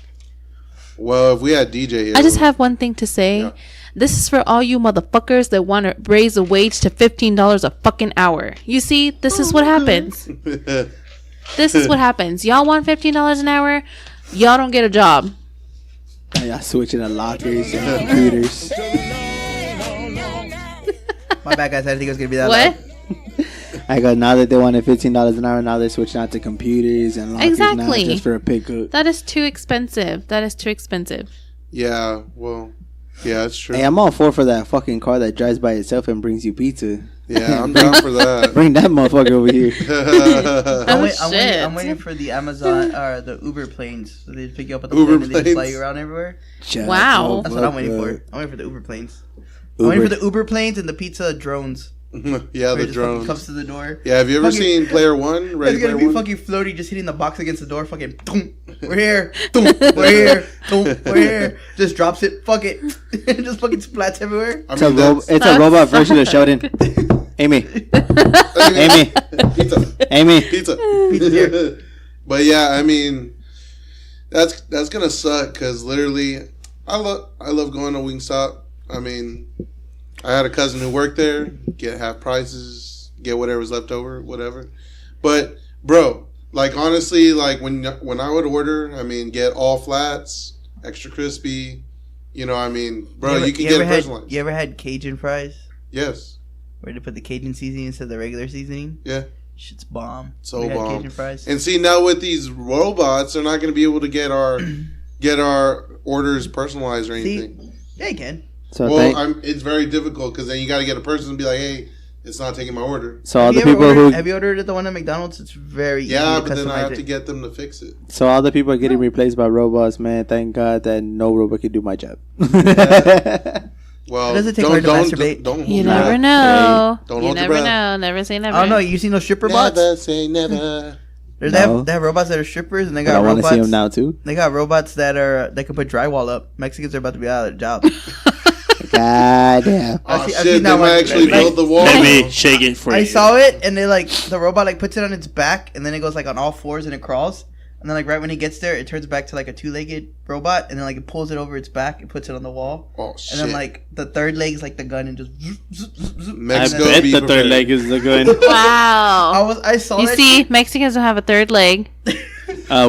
well, if we had DJ here, I just have one thing to say. Yeah. This is for all you motherfuckers that want to raise the wage to $15 a fucking hour. You see, this is what happens. This is what happens. Y'all want $15 an hour? Y'all don't get a job. Y'all switching to lockers and computers. My bad, guys. I didn't think it was gonna be that What? loud. I go, now that they wanted $15 an hour, now they're switching out to computers and lockers Exactly. now just for a pickup. That is too expensive. That is too expensive. yeah, well, yeah, that's true. Hey, I'm all for that fucking car that drives by itself and brings you pizza. Yeah, I'm down for that. Bring that motherfucker over here. Oh, shit. I'm waiting for the Amazon or the Uber planes. So they pick you up at the Uber plane and they just fly planes? you around everywhere. Wow. That's what I'm waiting for. I'm waiting for the Uber planes. I'm Uber. waiting for the Uber planes and the pizza drones. Yeah, Where the it just fucking drones. comes to the door. Yeah, have you ever Fucking- seen Player One? Ready It's gonna Player be One? fucking floaty, just hitting the box against the door. Fucking, boom, we're here. Boom, we're here. Boom, we're here. Just drops it. Fuck it. It just fucking splats everywhere. I It's a, mean, that's- it's a robot version of Sheldon. Amy. Amy. Pizza. Amy. Pizza. Pizza's here. But yeah, I mean, that's gonna suck because literally, I love going to Wingstop. I mean, I had a cousin who worked there, get half prices, get whatever's left over, whatever. But bro, like honestly, like when I would order, I mean, get all flats, extra crispy. You know, I mean, bro, you can get it personalized. You ever had Cajun fries? Yes. Where they put the Cajun seasoning instead of the regular seasoning? Yeah. Shit's bomb. So We had bomb. Cajun fries. And see, now with these robots, they're not going to be able to get our orders personalized or See, anything. yeah, you can. So, Well, it's very difficult because then you got to get a person and be like, "Hey, it's not taking my order." so all the Have you people ever who ordered, have you ordered at the one at McDonald's? It's very Yeah, easy to but then I customize have it. to get them to fix it. so all the people are getting replaced by robots, man. Thank God that no robot can do my job. Well, It doesn't take hard to masturbate. Don't hold You your never breath. know. Don't You hold your never breath. know. Never say never. I don't know. You seen those stripper bots? Never say never. They No. have robots that are strippers, and they But I got want to see robots. him now too. They got robots that can put drywall up. Mexicans are about to be out of their job. God damn. Oh I've shit! seen They that one. might actually Like- build the wall. Let me now. shake it for you. I saw it, and they the robot puts it on its back, and then it goes on all fours and it crawls, and then right when it gets there, it turns back to a 2-legged robot, and then it pulls it over its back and puts it on the wall, Oh shit! and then the third leg's the gun and just. I Mexico, bet be the third prepared. leg is the good. Wow. I saw You that. see, Mexicans don't have a third leg.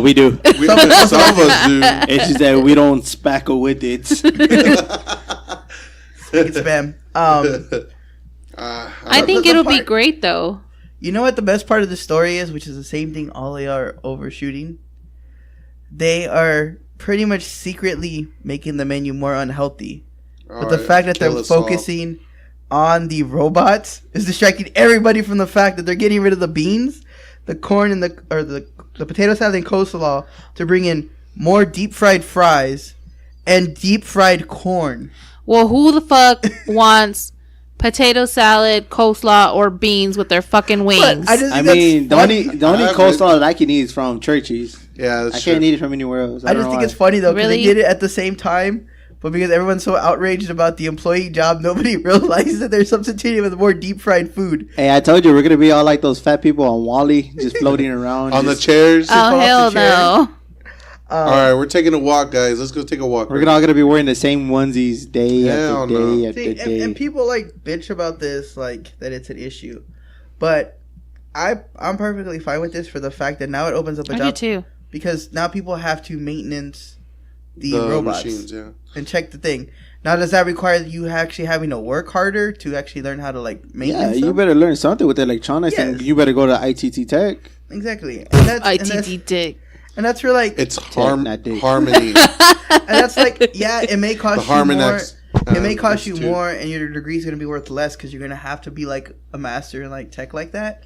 We do. Some of us do. It's just that we don't spackle with it. It's spam. I think the it'll be part- great though. You know what the best part of the story is, which is the same thing all they are overshooting? They are pretty much secretly making the menu more unhealthy. But the fact that they're focusing on the robots is distracting everybody from the fact that they're getting rid of the beans, the corn, and the potato salad and coleslaw to bring in more deep fried fries and deep fried corn. Well, who the fuck wants potato salad, coleslaw, or beans with their fucking wings? I mean, the only coleslaw that I can eat is from Churchy's. Yeah, that's I true. can't eat it from anywhere else. I just think it's funny though because Really? they did it at the same time, but because everyone's so outraged about the employee job, nobody realizes that they're substituting it with more deep fried food. Hey, I told you we're gonna be all like those fat people on Wall-E, just floating around On the just- chairs. Oh off hell the chair. no! All right, we're taking a walk, guys. Let's go take a walk. We're all gonna be wearing the same onesies day Hell after no. day after See, day. and people like bitch about this, like that it's an issue, but I'm perfectly fine with this for the fact that now it opens up a I do job too. because now people have to maintenance the the robots machines. Yeah. and check the thing. Now, does that require you actually having to work harder to actually learn how to like Yeah, maintenance? you them? better learn something with electronics, and Yes. you better go to ITT Tech. Exactly, and that's ITT dick. and that's for like It's not dick. harmony. and that's like yeah, it may cost The you more. Harmonex. It may cost you Institute. more, and your degree is going to be worth less because you're going to have to be like a master in like tech like that.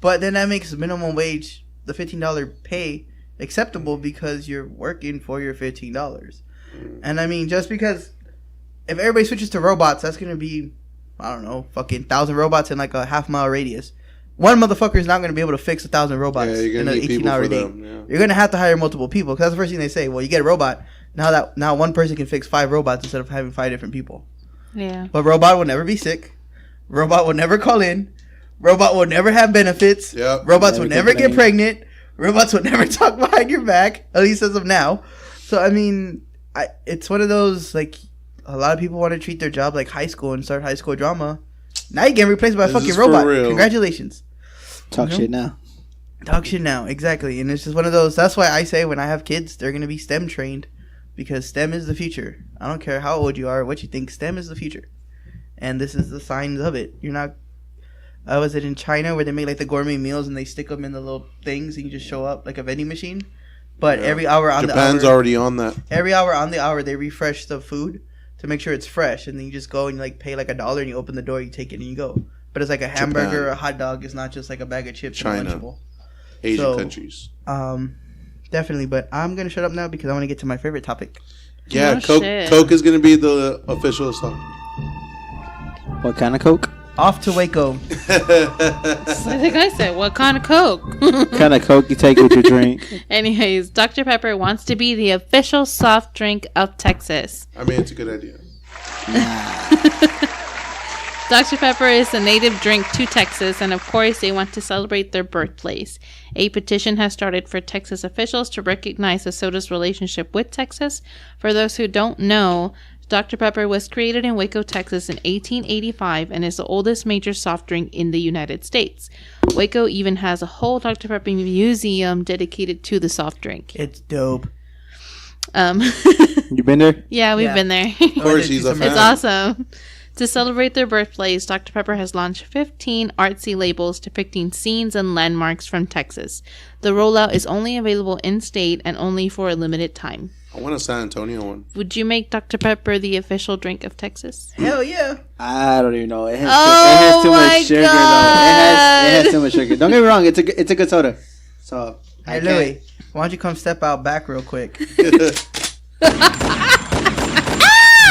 But then that makes minimum wage, the $15 pay, acceptable because you're working for your $15. And I mean, just because if everybody switches to robots, that's going to be, I don't know, fucking 1,000 robots in like a half-mile radius. One motherfucker is not going to be able to fix 1,000 robots Yeah, you're in gonna an need people 18-hour for day. them. Yeah. You're going to have to hire multiple people because that's the first thing they say. Well, you get a robot. Now one person can fix 5 robots instead of having 5 different people. Yeah. But robot will never be sick. Robot will never call in. Robot will never have benefits. Yep. Robots will Never never get complain. pregnant. Robots will never talk behind your back, at least as of now. So I mean, it's one of those like a lot of people want to treat their job like high school and start high school drama. Now you're getting replaced by a This fucking is for robot. real. Congratulations. Talk Mhm. shit now. Talk shit now, exactly. And it's just one of those. That's why I say when I have kids, they're gonna be STEM trained, because STEM is the future. I don't care how old you are, or what you think. STEM is the future, and this is the signs of it. You're not. Was it in China where they make like the gourmet meals and they stick them in the little things and you just show up like a vending machine? But Yeah. every hour on Japan's the hour, already on that. every hour on the hour they refresh the food to make sure it's fresh, and then you just go and you like pay like $1 and you open the door, you take it and you go. But it's like a hamburger, Japan. a hot dog. It's not just like a bag of chips China. and a Lunchable. Asian So- countries. Definitely. But I'm gonna shut up now because I want to get to my favorite topic. Yeah, No Coke. shit. Coke is gonna be the official song. What kind of Coke? Off to Waco. I think I said, what kind of Coke? Kind of Coke you take with your drink? Anyways, Dr. Pepper wants to be the official soft drink of Texas. I mean, it's a good idea. Dr. Pepper is a native drink to Texas, and of course, they want to celebrate their birthplace. A petition has started for Texas officials to recognize the soda's relationship with Texas. For those who don't know, Dr. Pepper was created in Waco, Texas in 1885 and is the oldest major soft drink in the United States. Waco even has a whole Dr. Pepper museum dedicated to the soft drink. It's dope. You been there? Yeah, we've Yeah. been there. Of course, he's a fan. It's awesome. To celebrate their birthplace, Dr. Pepper has launched 15 artsy labels depicting scenes and landmarks from Texas. The rollout is only available in-state and only for a limited time. I want a San Antonio one. Would you make Dr. Pepper the official drink of Texas? Hell yeah. I don't even know. It has, Oh it has too my much sugar. God. Though. It has too much sugar. Don't get me wrong. It's a good soda. So Hey Louie, why don't you come step out back real quick?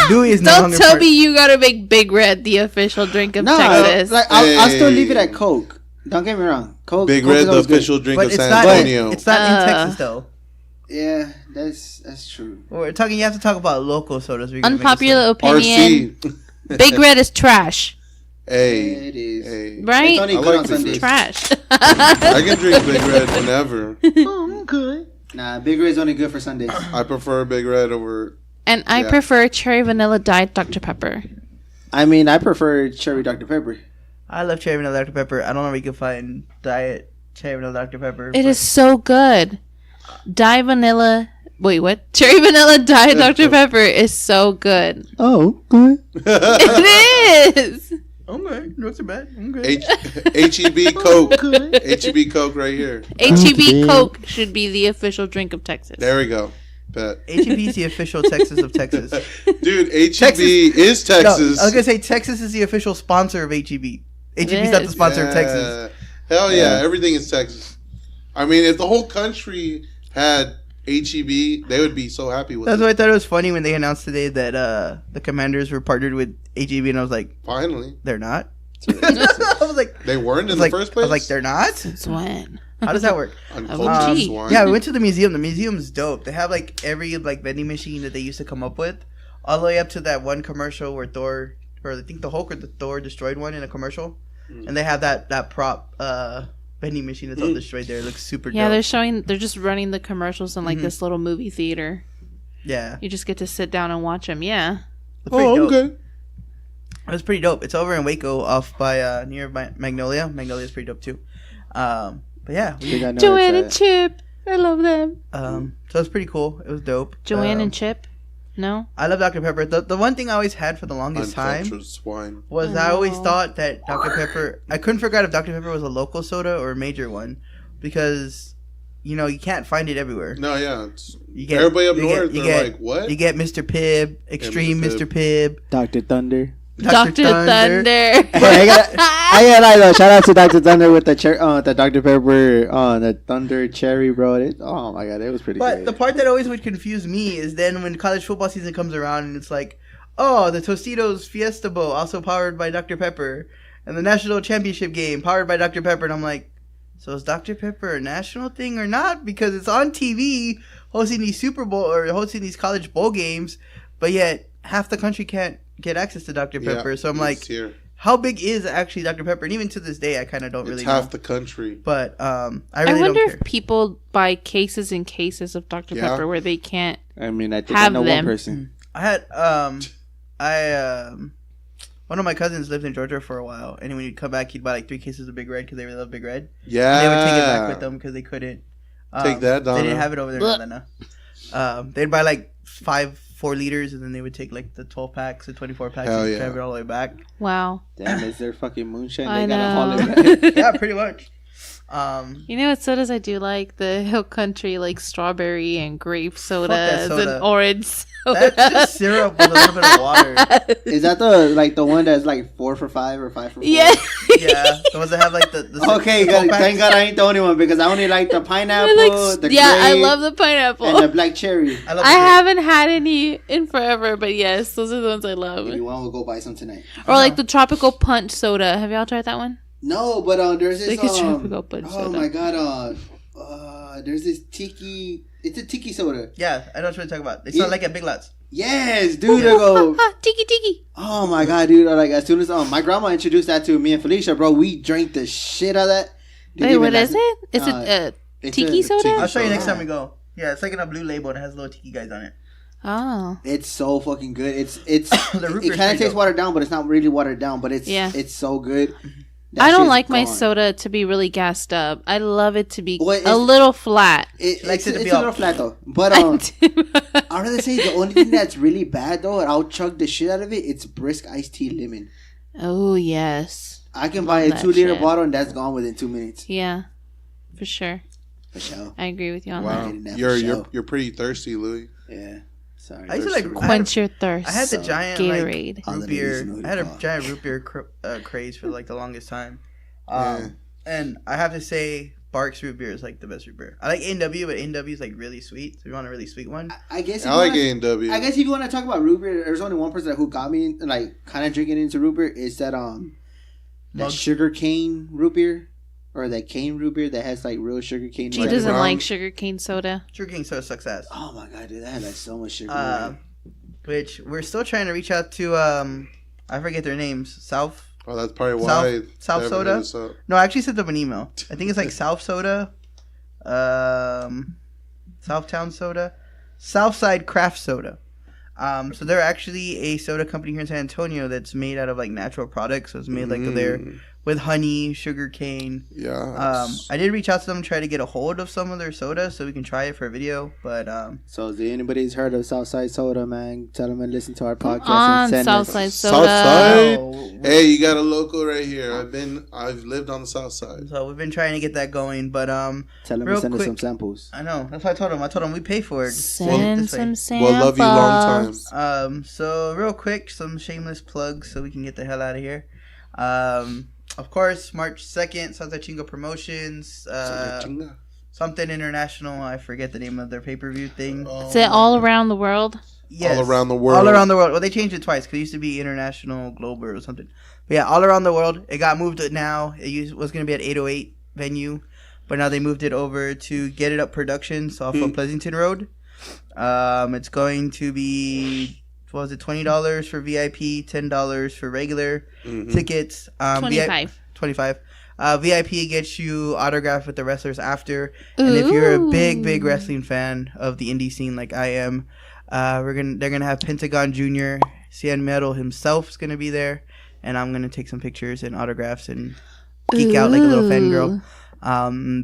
Dewey is no Don't longer tell part- me you gotta make Big Red the official drink of No, Texas. like I'll still leave it Hey. at Coke. Don't get me wrong. Coke. Big Coke Red, is the always good. official drink But of it's San not. Antonio. It's not in Texas though. Yeah, that's true. We're talking. You have to talk about local sodas. Where you're gonna make a Unpopular soda. opinion, RC. Big Red is trash. Hey. It is. Hey. Right? It's only I good like on the Sundays. Trash. I can drink Big Red whenever. Nah, Big Red's only good for Sundays. I prefer Big Red over. And I Yeah. prefer cherry vanilla diet Dr. Pepper. I mean, I prefer cherry Dr Pepper. I love cherry vanilla Dr Pepper. I don't know where you can find diet cherry vanilla Dr Pepper. It but is so good. Diet vanilla Wait, what? Cherry vanilla Diet Dr Pepper is so good. Oh, good. It is. Okay, not so bad. Okay. HEB Coke. HEB Coke right here. HEB Coke should be the official drink of Texas. There we go. Bet. HEB is the official Texas of Texas. Dude, HEB Texas- is No, Texas. I was gonna say Texas is the official sponsor of HEB. HEB's not the sponsor of Texas. Hell yeah, everything is Texas. I mean, if the whole country had HEB, they would be so happy with That's it. why I thought it was funny when they announced today that the Commanders were partnered with HEB, and I was like, Finally. they're not. I was like, They weren't in the first place? I was like, they're not. Since when? How does that work? Uncultured OG. swine. Yeah, we went to the museum. The museum's dope. They have like every like vending machine that they used to come up with, all the way up to that one commercial where Thor, or I think the Hulk or the Thor destroyed one in a commercial, and they have that prop vending machine that's all destroyed there. It looks super Yeah, dope. they're just running the commercials in like this little movie theater. Yeah, You just get to sit down and watch them. Yeah. it's pretty dope. okay. It was pretty dope. It's over in Waco, off by near Magnolia. Magnolia's pretty dope too. But yeah, Joanne and Chip. I love them. so it's pretty cool. It was dope. Joanne and Chip? No? I love Dr. Pepper. The one thing I always had for the longest time Uncultured swine. was I always thought that Dr. Pepper, I couldn't figure out if Dr. Pepper was a local soda or a major one, because you know you can't find it everywhere. No, yeah. It's, You get everybody up you north, get- you they're get- like, what? You get Mr. Pibb, Extreme Mr. Mr. Pibb, Dr. Thunder. Dr. Thunder. Hey, I gotta lie though. Shout out to Dr. Thunder with the Dr. Pepper, the Thunder Cherry, bro. Oh my god, it was pretty But good. the part that always would confuse me is then when college football season comes around and it's like, oh, the Tostitos Fiesta Bowl, also powered by Dr. Pepper, and the national championship game powered by Dr. Pepper, and I'm like, so is Dr. Pepper a national thing or not? Because it's on TV hosting these Super Bowl or hosting these college bowl games, but yet half the country can't get access to Dr. Pepper. Yeah, So I'm it's like, here. how big is actually Dr. Pepper? And even to this day, I kind of don't It's really half know. the country. But I I really wonder don't care. if people buy cases and cases of Dr. Yeah. Pepper where they can't. I mean, I think I Have know them. one person. I had one of my cousins lived in Georgia for a while, and when he'd come back, he'd buy like 3 cases of Big Red because they really love Big Red. Yeah. And they would take it back with them because they couldn't Take that, Donna. They didn't have it over there in Atlanta. They'd buy like 4 liters, and then they would take like the 12 packs, the 24 packs, Hell and yeah. drive it all the way back. Wow. Damn, it's their fucking moonshine. I They gotta haul know. it back. Yeah, pretty much. You know what sodas I do like? The Hill Country, like strawberry and grape that sodas soda. and orange soda. That's just syrup with a little bit of water. Is that the one that's like 4 for $5 or 5 for 4? Yeah. Yeah, the ones that have like the Okay, the good. 12 packs. Thank God I ain't the only one because I only like the pineapple, the yeah, I grape, love the pineapple. and the black cherry. I, love I the grape. haven't had any in forever, but yes, those are the ones I love. If you want, we'll go buy some tonight. Or like the tropical punch soda. Have y'all tried that one? No, but there's this. Like a tropical punch oh soda. my God! There's this tiki. It's a tiki soda. Yeah, I know what you're talking about. It's not like at Big Lots. Yes, dude. I go. Tiki tiki. Oh my God, dude! Like as soon as my grandma introduced that to me and Felicia, bro, we drank the shit out of that. Didn't Wait, even what last- is it? Is it it's tiki a soda? tiki I'll show you soda. next time we go. Yeah, it's like in a blue label and it has little tiki guys on it. Oh. It's so fucking good. It's The root it beer's kind of pretty tastes dope. watered down, but it's not really watered down. But it's Yeah. it's so good. That I don't shit's like my gone. soda to be really gassed up. I love it to be Well, a it's- little flat. It's likes it to be a up. little flat though. But I I'd do. rather say the only thing that's really bad though, and I'll chug the shit out of it. It's brisk iced tea lemon. Oh yes. I can buy a that 2-liter shit. bottle and that's gone within 2 minutes. Yeah. For sure. For sure. I agree with you on Wow. Getting that for You're show. you're pretty thirsty, Louis. Yeah. Sorry. I used to Thirsty like- bro. that. Quench your thirst. I had the So, giant Gatorade. like All root the beer. ladies know I had a the giant root beer craze for like the longest time. Yeah. And I have to say, Barks root beer is like the best root beer. I like A&W, but A&W is like really sweet. So if you want a really sweet one, I guess. If I you like wanna- A&W. I guess if you want to talk about root beer, there's only one person who got me like kind of drinking into root beer. Is that that Mug. sugar cane root beer or that cane root beer that has like real sugar cane? She like- doesn't brown. like sugarcane soda. Sugar King soda sucks ass. Oh my God, dude, that had like so much sugar. Uh, which we're still trying to reach out to. I forget their names. South. Oh, that's probably South- why. South they haven't soda? hit us up. No, I actually sent them an email. I think it's like South Soda, Southtown Soda, Southside Craft Soda. So they're actually a soda company here in San Antonio that's made out of like natural products. So it's made like of their with honey, sugar cane. Yeah. I did reach out to them, try to get a hold of some of their soda so we can try it for a video. But So, if anybody's heard of Southside Soda, man, tell them to listen to our podcast on, and send Southside us. Soda. Southside. So, Hey, you got a local right here. I've lived on the south side. so we've been trying to get that going, but Tell them real to send us quick- some samples. I know that's what I told them. I told them we pay for it. Just send it Send this way. some samples. We'll love you long time. So real quick, some shameless plugs so we can get the hell out of here. Of course, March 2nd, Sunset Chingo Promotions. Something international. I forget the name of their pay-per-view thing. Is it all around the world? Yes. All around the world. All around the world. Well, they changed it twice because it used to be International Global or something. But yeah, all around the world. It got moved now. Was going to be at 808 venue, but now they moved it over to Get It Up Productions off of Pleasanton Road. It's going to be, what was it, $20 for VIP, $10 for regular tickets. 25. 25. VIP gets you autographed with the wrestlers after. And if you're a big wrestling fan of the indie scene like I am, they're gonna have Pentagon Jr. Cien Metal himself is gonna be there, and I'm gonna take some pictures and autographs and geek out like a little fangirl.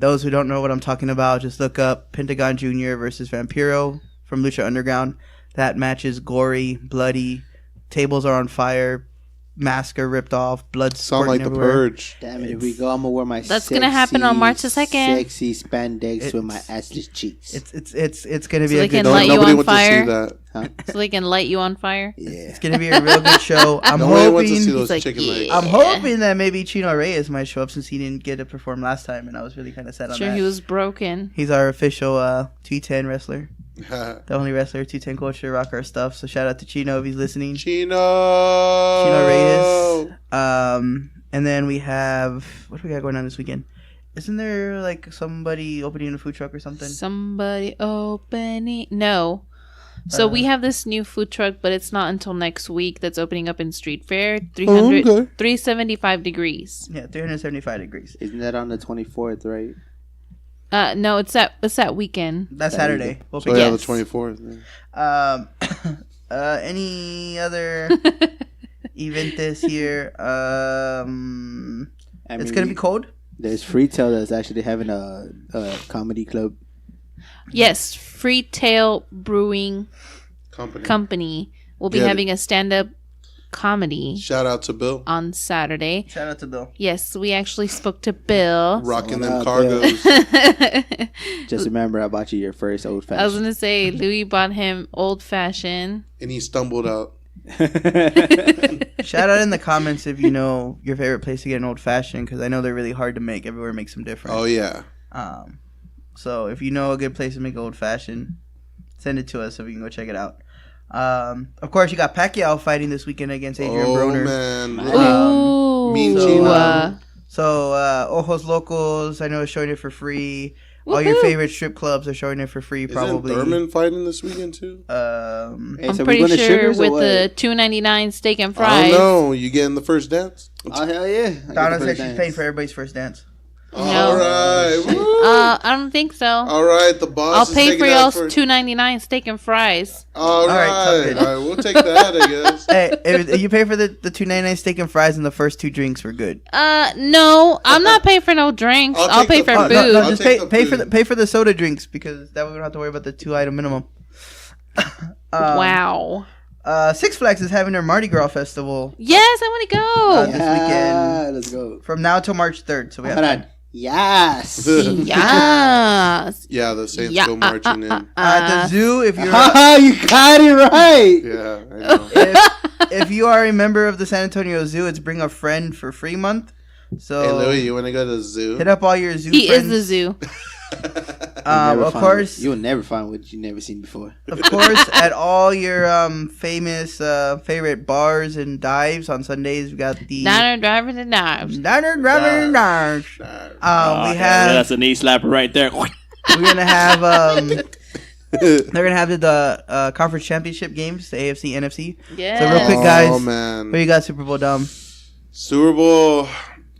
Those who don't know what I'm talking about, just look up Pentagon Jr. versus Vampiro from Lucha Underground. That match is gory, bloody, tables are on fire, masks are ripped off, blood Sound squirting like the everywhere. Purge. Damn it, if we go, I'm gonna wear my That's gonna happen on March the 2nd. Sexy spandex with my assless cheeks. It's gonna be So a they good can show. light you Nobody on wants fire. to see that. So they can light you on fire. Yeah. It's gonna be a real good show. I'm Nobody wants to see hoping. those like, chicken yeah. legs. I'm hoping that maybe Chino Reyes might show up since he didn't get to perform last time, and I was really kind of sad on Sure, that. he was broken. He's our official T10 wrestler, the only wrestler T10 culture rock our stuff. So shout out to Chino if he's listening. Chino Reyes. And then we have, what do we got going on this weekend? Isn't there like somebody opening a food truck or something? Somebody opening. No. So we have this new food truck, but it's not until next week. That's opening up in Street Fair. 375 degrees. Yeah, 375 degrees. Isn't that on the 24th, right? No, it's that weekend. That's Saturday. We'll So pick yeah, Yes. the 24th. any other event this year? It's gonna be cold. There's Freetail that's actually having a comedy club. Yes, Freetail Brewing Company. Company will be Yeah. having a stand-up comedy Shout out to Bill. on Saturday. Shout out to Bill. Yes, we actually spoke to Bill. Rocking What them up, Bill? I cargos. Just remember, I bought you your first old was fashioned. gonna say Louis bought him old fashioned. And he stumbled out. Shout out in the comments if you know your favorite place to get an old fashioned, because I know they're really hard to make. Everywhere makes them different. Oh, yeah. So if you know a good place to make old fashioned, send it to us so we can go check it out. Of course, you got Pacquiao fighting this weekend against Adrian Oh, Broner. man. Ooh. Mean So, Gina. So Ojos Locos, I know, is showing it for free. All your Woohoo. favorite strip clubs are showing it for free, probably. Isn't Thurman fighting this weekend, too? Hey, I'm so we pretty going to sure Sugar's or with what? the $2.99 steak and I fries. don't know. You getting the first dance? Oh, hell yeah. I get Donna the said first she's paying dance. for everybody's first dance. All right. Woo. I don't think so. All right. The boss I'll is pay taking for that y'all's first- $2.99 steak and fries. All right, sounds right. good. All right. We'll take that, I guess. Hey, if you pay for the $2.99 steak and fries and the first two drinks, we're good. No, I'm not paying for no drinks. I'll I'll take pay the for food. food. No, I'll just take the pay for food. pay for the soda drinks, because that way we don't have to worry about the 2-item minimum. Wow. Six Flags is having their Mardi Gras festival Yes, I want to go. this weekend Yeah, let's go. from now till March 3rd. So we have Hold time. on. Yes. Yes. Yeah, the Saints Yeah, go marching in. At the zoo, if you're You got it right. Yeah, I know. if you are a member of the San Antonio Zoo, it's Bring a Friend for Free month. So Hey, Louis, you want to go to the zoo? hit up all your zoo He friends. is the zoo. Of course, You'll never find what you never seen before. of course, at all your famous favorite bars and dives on Sundays, we got the Diner driver the knives. Diner Driver Dives. We yeah, have that's a knee slapper right there. we're gonna have they're gonna have the conference championship games, the AFC, NFC. Yeah. So real quick, guys, Oh, who man. you got Super Bowl Dom? Super Bowl,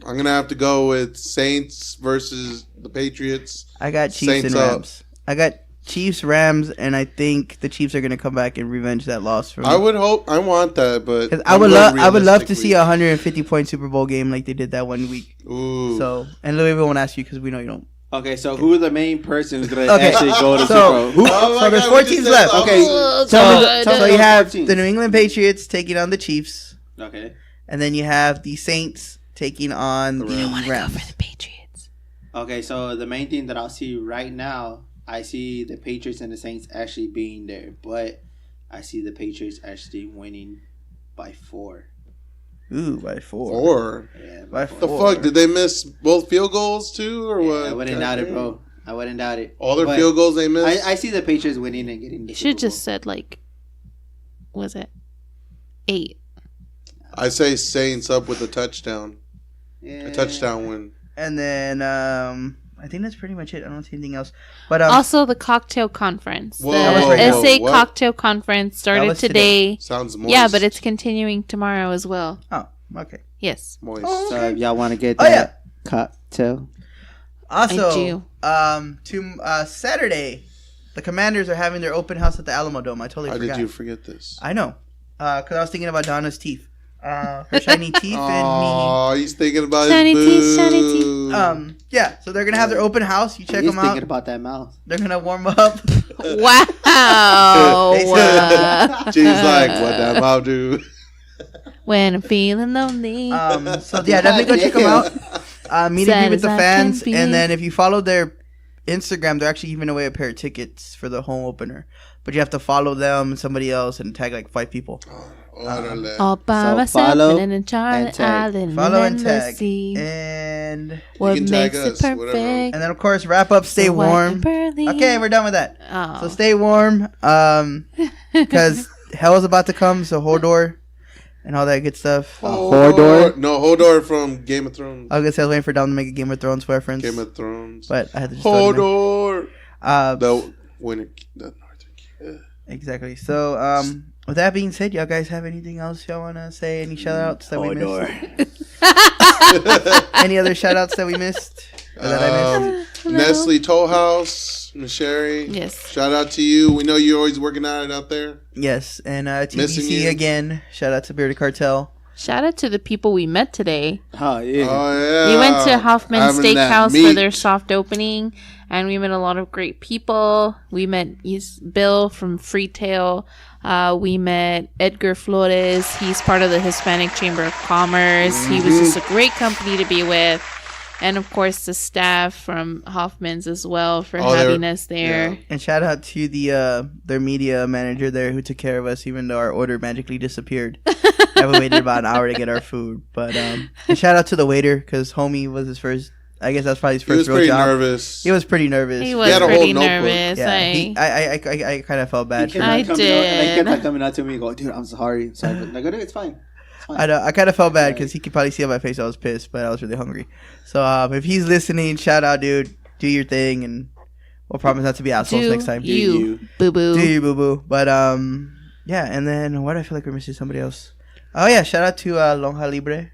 I'm going to have to go with Saints versus the Patriots. I got Chiefs Saints and up. Rams. I got Chiefs, Rams, and I think the Chiefs are going to come back and revenge that loss from. I would hope. I want that, but 'Cause I would love to see a 150-point Super Bowl game like they did that one week. Ooh. So, and Louis, we won't ask you because we know you don't. Okay, so who are the main person who's gonna Okay. actually go to So- Super Bowl? Who? Oh my So there's God, 4 we just teams said left. Los Okay, Angeles. So you have teams. the New England Patriots taking on the Chiefs, Okay. and then you have the Saints taking on the Rams. the Patriots. Okay, so the main thing that I'll see right now, I see the Patriots and the Saints actually being there, but I see the Patriots actually winning by 4. Ooh, by 4. Or Yeah, By the 4. fuck did they miss both field goals too, or what? I wouldn't doubt it, bro. I wouldn't doubt it. All their But field goals they missed. I see the Patriots winning and getting the You should Super just said like, was it 8? I say Saints up with a touchdown. Bowl. A touchdown win. And then I think that's pretty much it. I don't see anything else. But Also, the cocktail conference. Whoa, the whoa, whoa, SA what? cocktail conference started was today. Sounds moist. Yeah, but it's continuing tomorrow as well. oh, okay. Yes. moist. So if y'all want to get Oh, that cocktail, Also, Saturday, the Commanders are having their open house at the Alamo Dome. I totally How forgot. did you forget this? I know, because I was thinking about Donna's teeth, her shiny teeth, Oh, he's thinking about Shiny his teeth, shiny boo. teeth. yeah. So they're gonna have their open house. You check he's them thinking out. about that mouth. They're gonna warm up. Wow. They said- She's like, what that mouth do? When I'm feeling lonely. So yeah, definitely go check them out. Meet and Sad greet with as the I fans, can be. and then if you follow their Instagram, they're actually giving away a pair of tickets for the home opener. But you have to follow them, somebody else, and tag like 5 people. Órale. All by So myself follow and in Charlie and tag. Island. Follow and and then tag, see and what can tag makes us, it whatever. perfect. then of course wrap up. Stay So white warm. and pearly. Okay, we're done with that. Oh. So stay warm, because hell is about to come. So Hodor and all that good stuff. Hodor? No, Hodor from Game of Thrones. I was waiting for Dom to make a Game of Thrones reference, Game of Thrones. but I had to just throw it in there. Hodor. The winter, the Northern King. Exactly. So, with that being said, y'all guys have anything else y'all want to say? Any shout outs that we missed? Any other shout outs that we missed? Or that I missed? Nestle Toll House, Miss Sherry. Yes. Shout out to you. We know you're always working on it out there. Yes. And Missing TBC you. again. Shout out to Bearded Cartel. Shout out to the people we met today. Oh yeah. Oh, yeah. We went to Hoffman Having that Steakhouse for meat. their soft opening, and we met a lot of great people. We met Bill from Freetail. We met Edgar Flores. He's part of the Hispanic Chamber of Commerce. He was just a great company to be with. And, of course, the staff from Hoffman's as well for having us there. yeah. And shout out to their media manager there who took care of us, even though our order magically disappeared. And we waited about an hour to get our food. But and shout out to the waiter, because homie was his first. I guess that's probably his He was first real pretty job. nervous. He was pretty nervous. He was had a whole pretty notebook. nervous. Yeah, I kind of felt bad for him. I They did. kept on coming out to me and go, dude, I'm sorry. Sorry. Like, it's fine. It's fine. I kind of felt bad because he could probably see on my face I was pissed, but I was really hungry. So if he's listening, shout out, dude. Do your thing, and we'll promise not to be assholes next time. You, boo boo. Do you, boo boo? But yeah. And then why do I feel like we're missing somebody else? Oh yeah, shout out to Lonja Libre,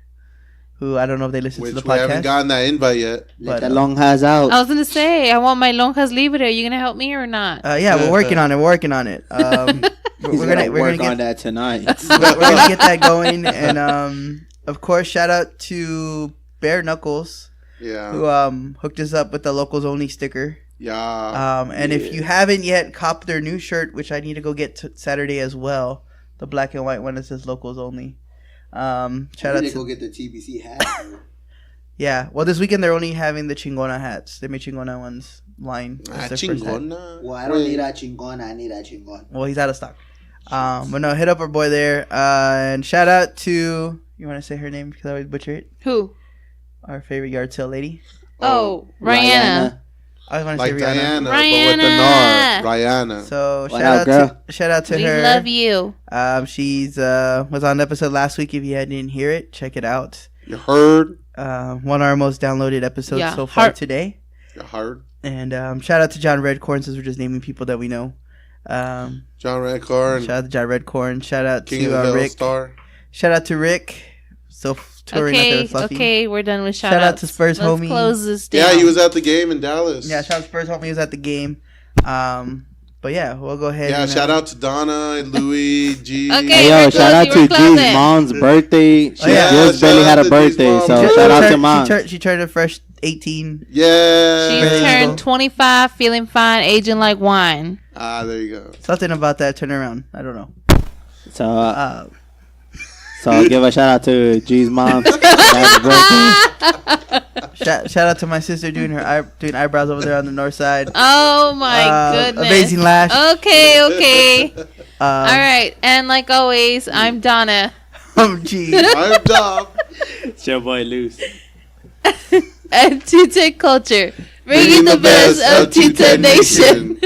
who I don't know if they listen Which to the we haven't podcast. gotten that invite yet. Let that long has out. I was going to say, I want my Lonjas Libre. Are you going to help me or not? Yeah, we're working on it. We're working on it. He's we're gonna gonna work get on that tonight. we're gonna get that going, and of course, shout out to Bare Knuckles, Yeah. who hooked us up with the locals only sticker. Yeah. And if you haven't yet copped their new shirt, which I need to go get Saturday as well, the black and white one that says locals only. Shout out to go get the TBC hat. yeah. Well, this weekend they're only having the Chingona hats. They made Chingona ones line. That's their first hat. Chingona. Well, I don't need a chingon. I need a chingon. Well, he's out of stock. But no, hit up our boy there. And shout out to, you want to say her name because I always butcher it? Who? Our favorite yard sale lady. Oh, Rihanna. I always want to Like say Rihanna. Diana, but with the Nard. Rihanna. So What up, girl? shout out to We her. love you. She's was on the episode last week. If you didn't hear it, check it out. You heard? One of our most downloaded episodes Yeah, so far heart. today. You heard? And shout out to John Redcorn, since we're just naming people that we know. John Redcorn. Shout out to John Redcorn. Shout out King of to the Hill Rick. Star. Shout out to Rick. Still touring out there Okay, with Fluffy. okay, we're done with shout Shout out outs. to Spurs Let's homie. close this down. Yeah, he was at the game in Dallas. Yeah, shout out to Spurs homie. He was at the game. But yeah, we'll go ahead. Yeah, and, shout out to Donna, Louis, G. Okay. Hey, yo, we're shout out closing, to we're G's closing. mom's birthday. She yeah. just barely Shout had out a to birthday, G's so mom. shout out to mom. She turned a fresh 18. Yeah. She's Very turned legal. 25, feeling fine, aging like wine. There you go. Something about that turnaround. I don't know. So give a shout out to G's mom. Happy birthday. Shout out to my sister doing eyebrows over there on the north side. Oh my goodness. Amazing lash. Okay. All right. And like always, I'm Donna. Gee. I'm Dom. It's your boy Luce. And T-Tech Culture. Bringing the best of T-Tech Nation.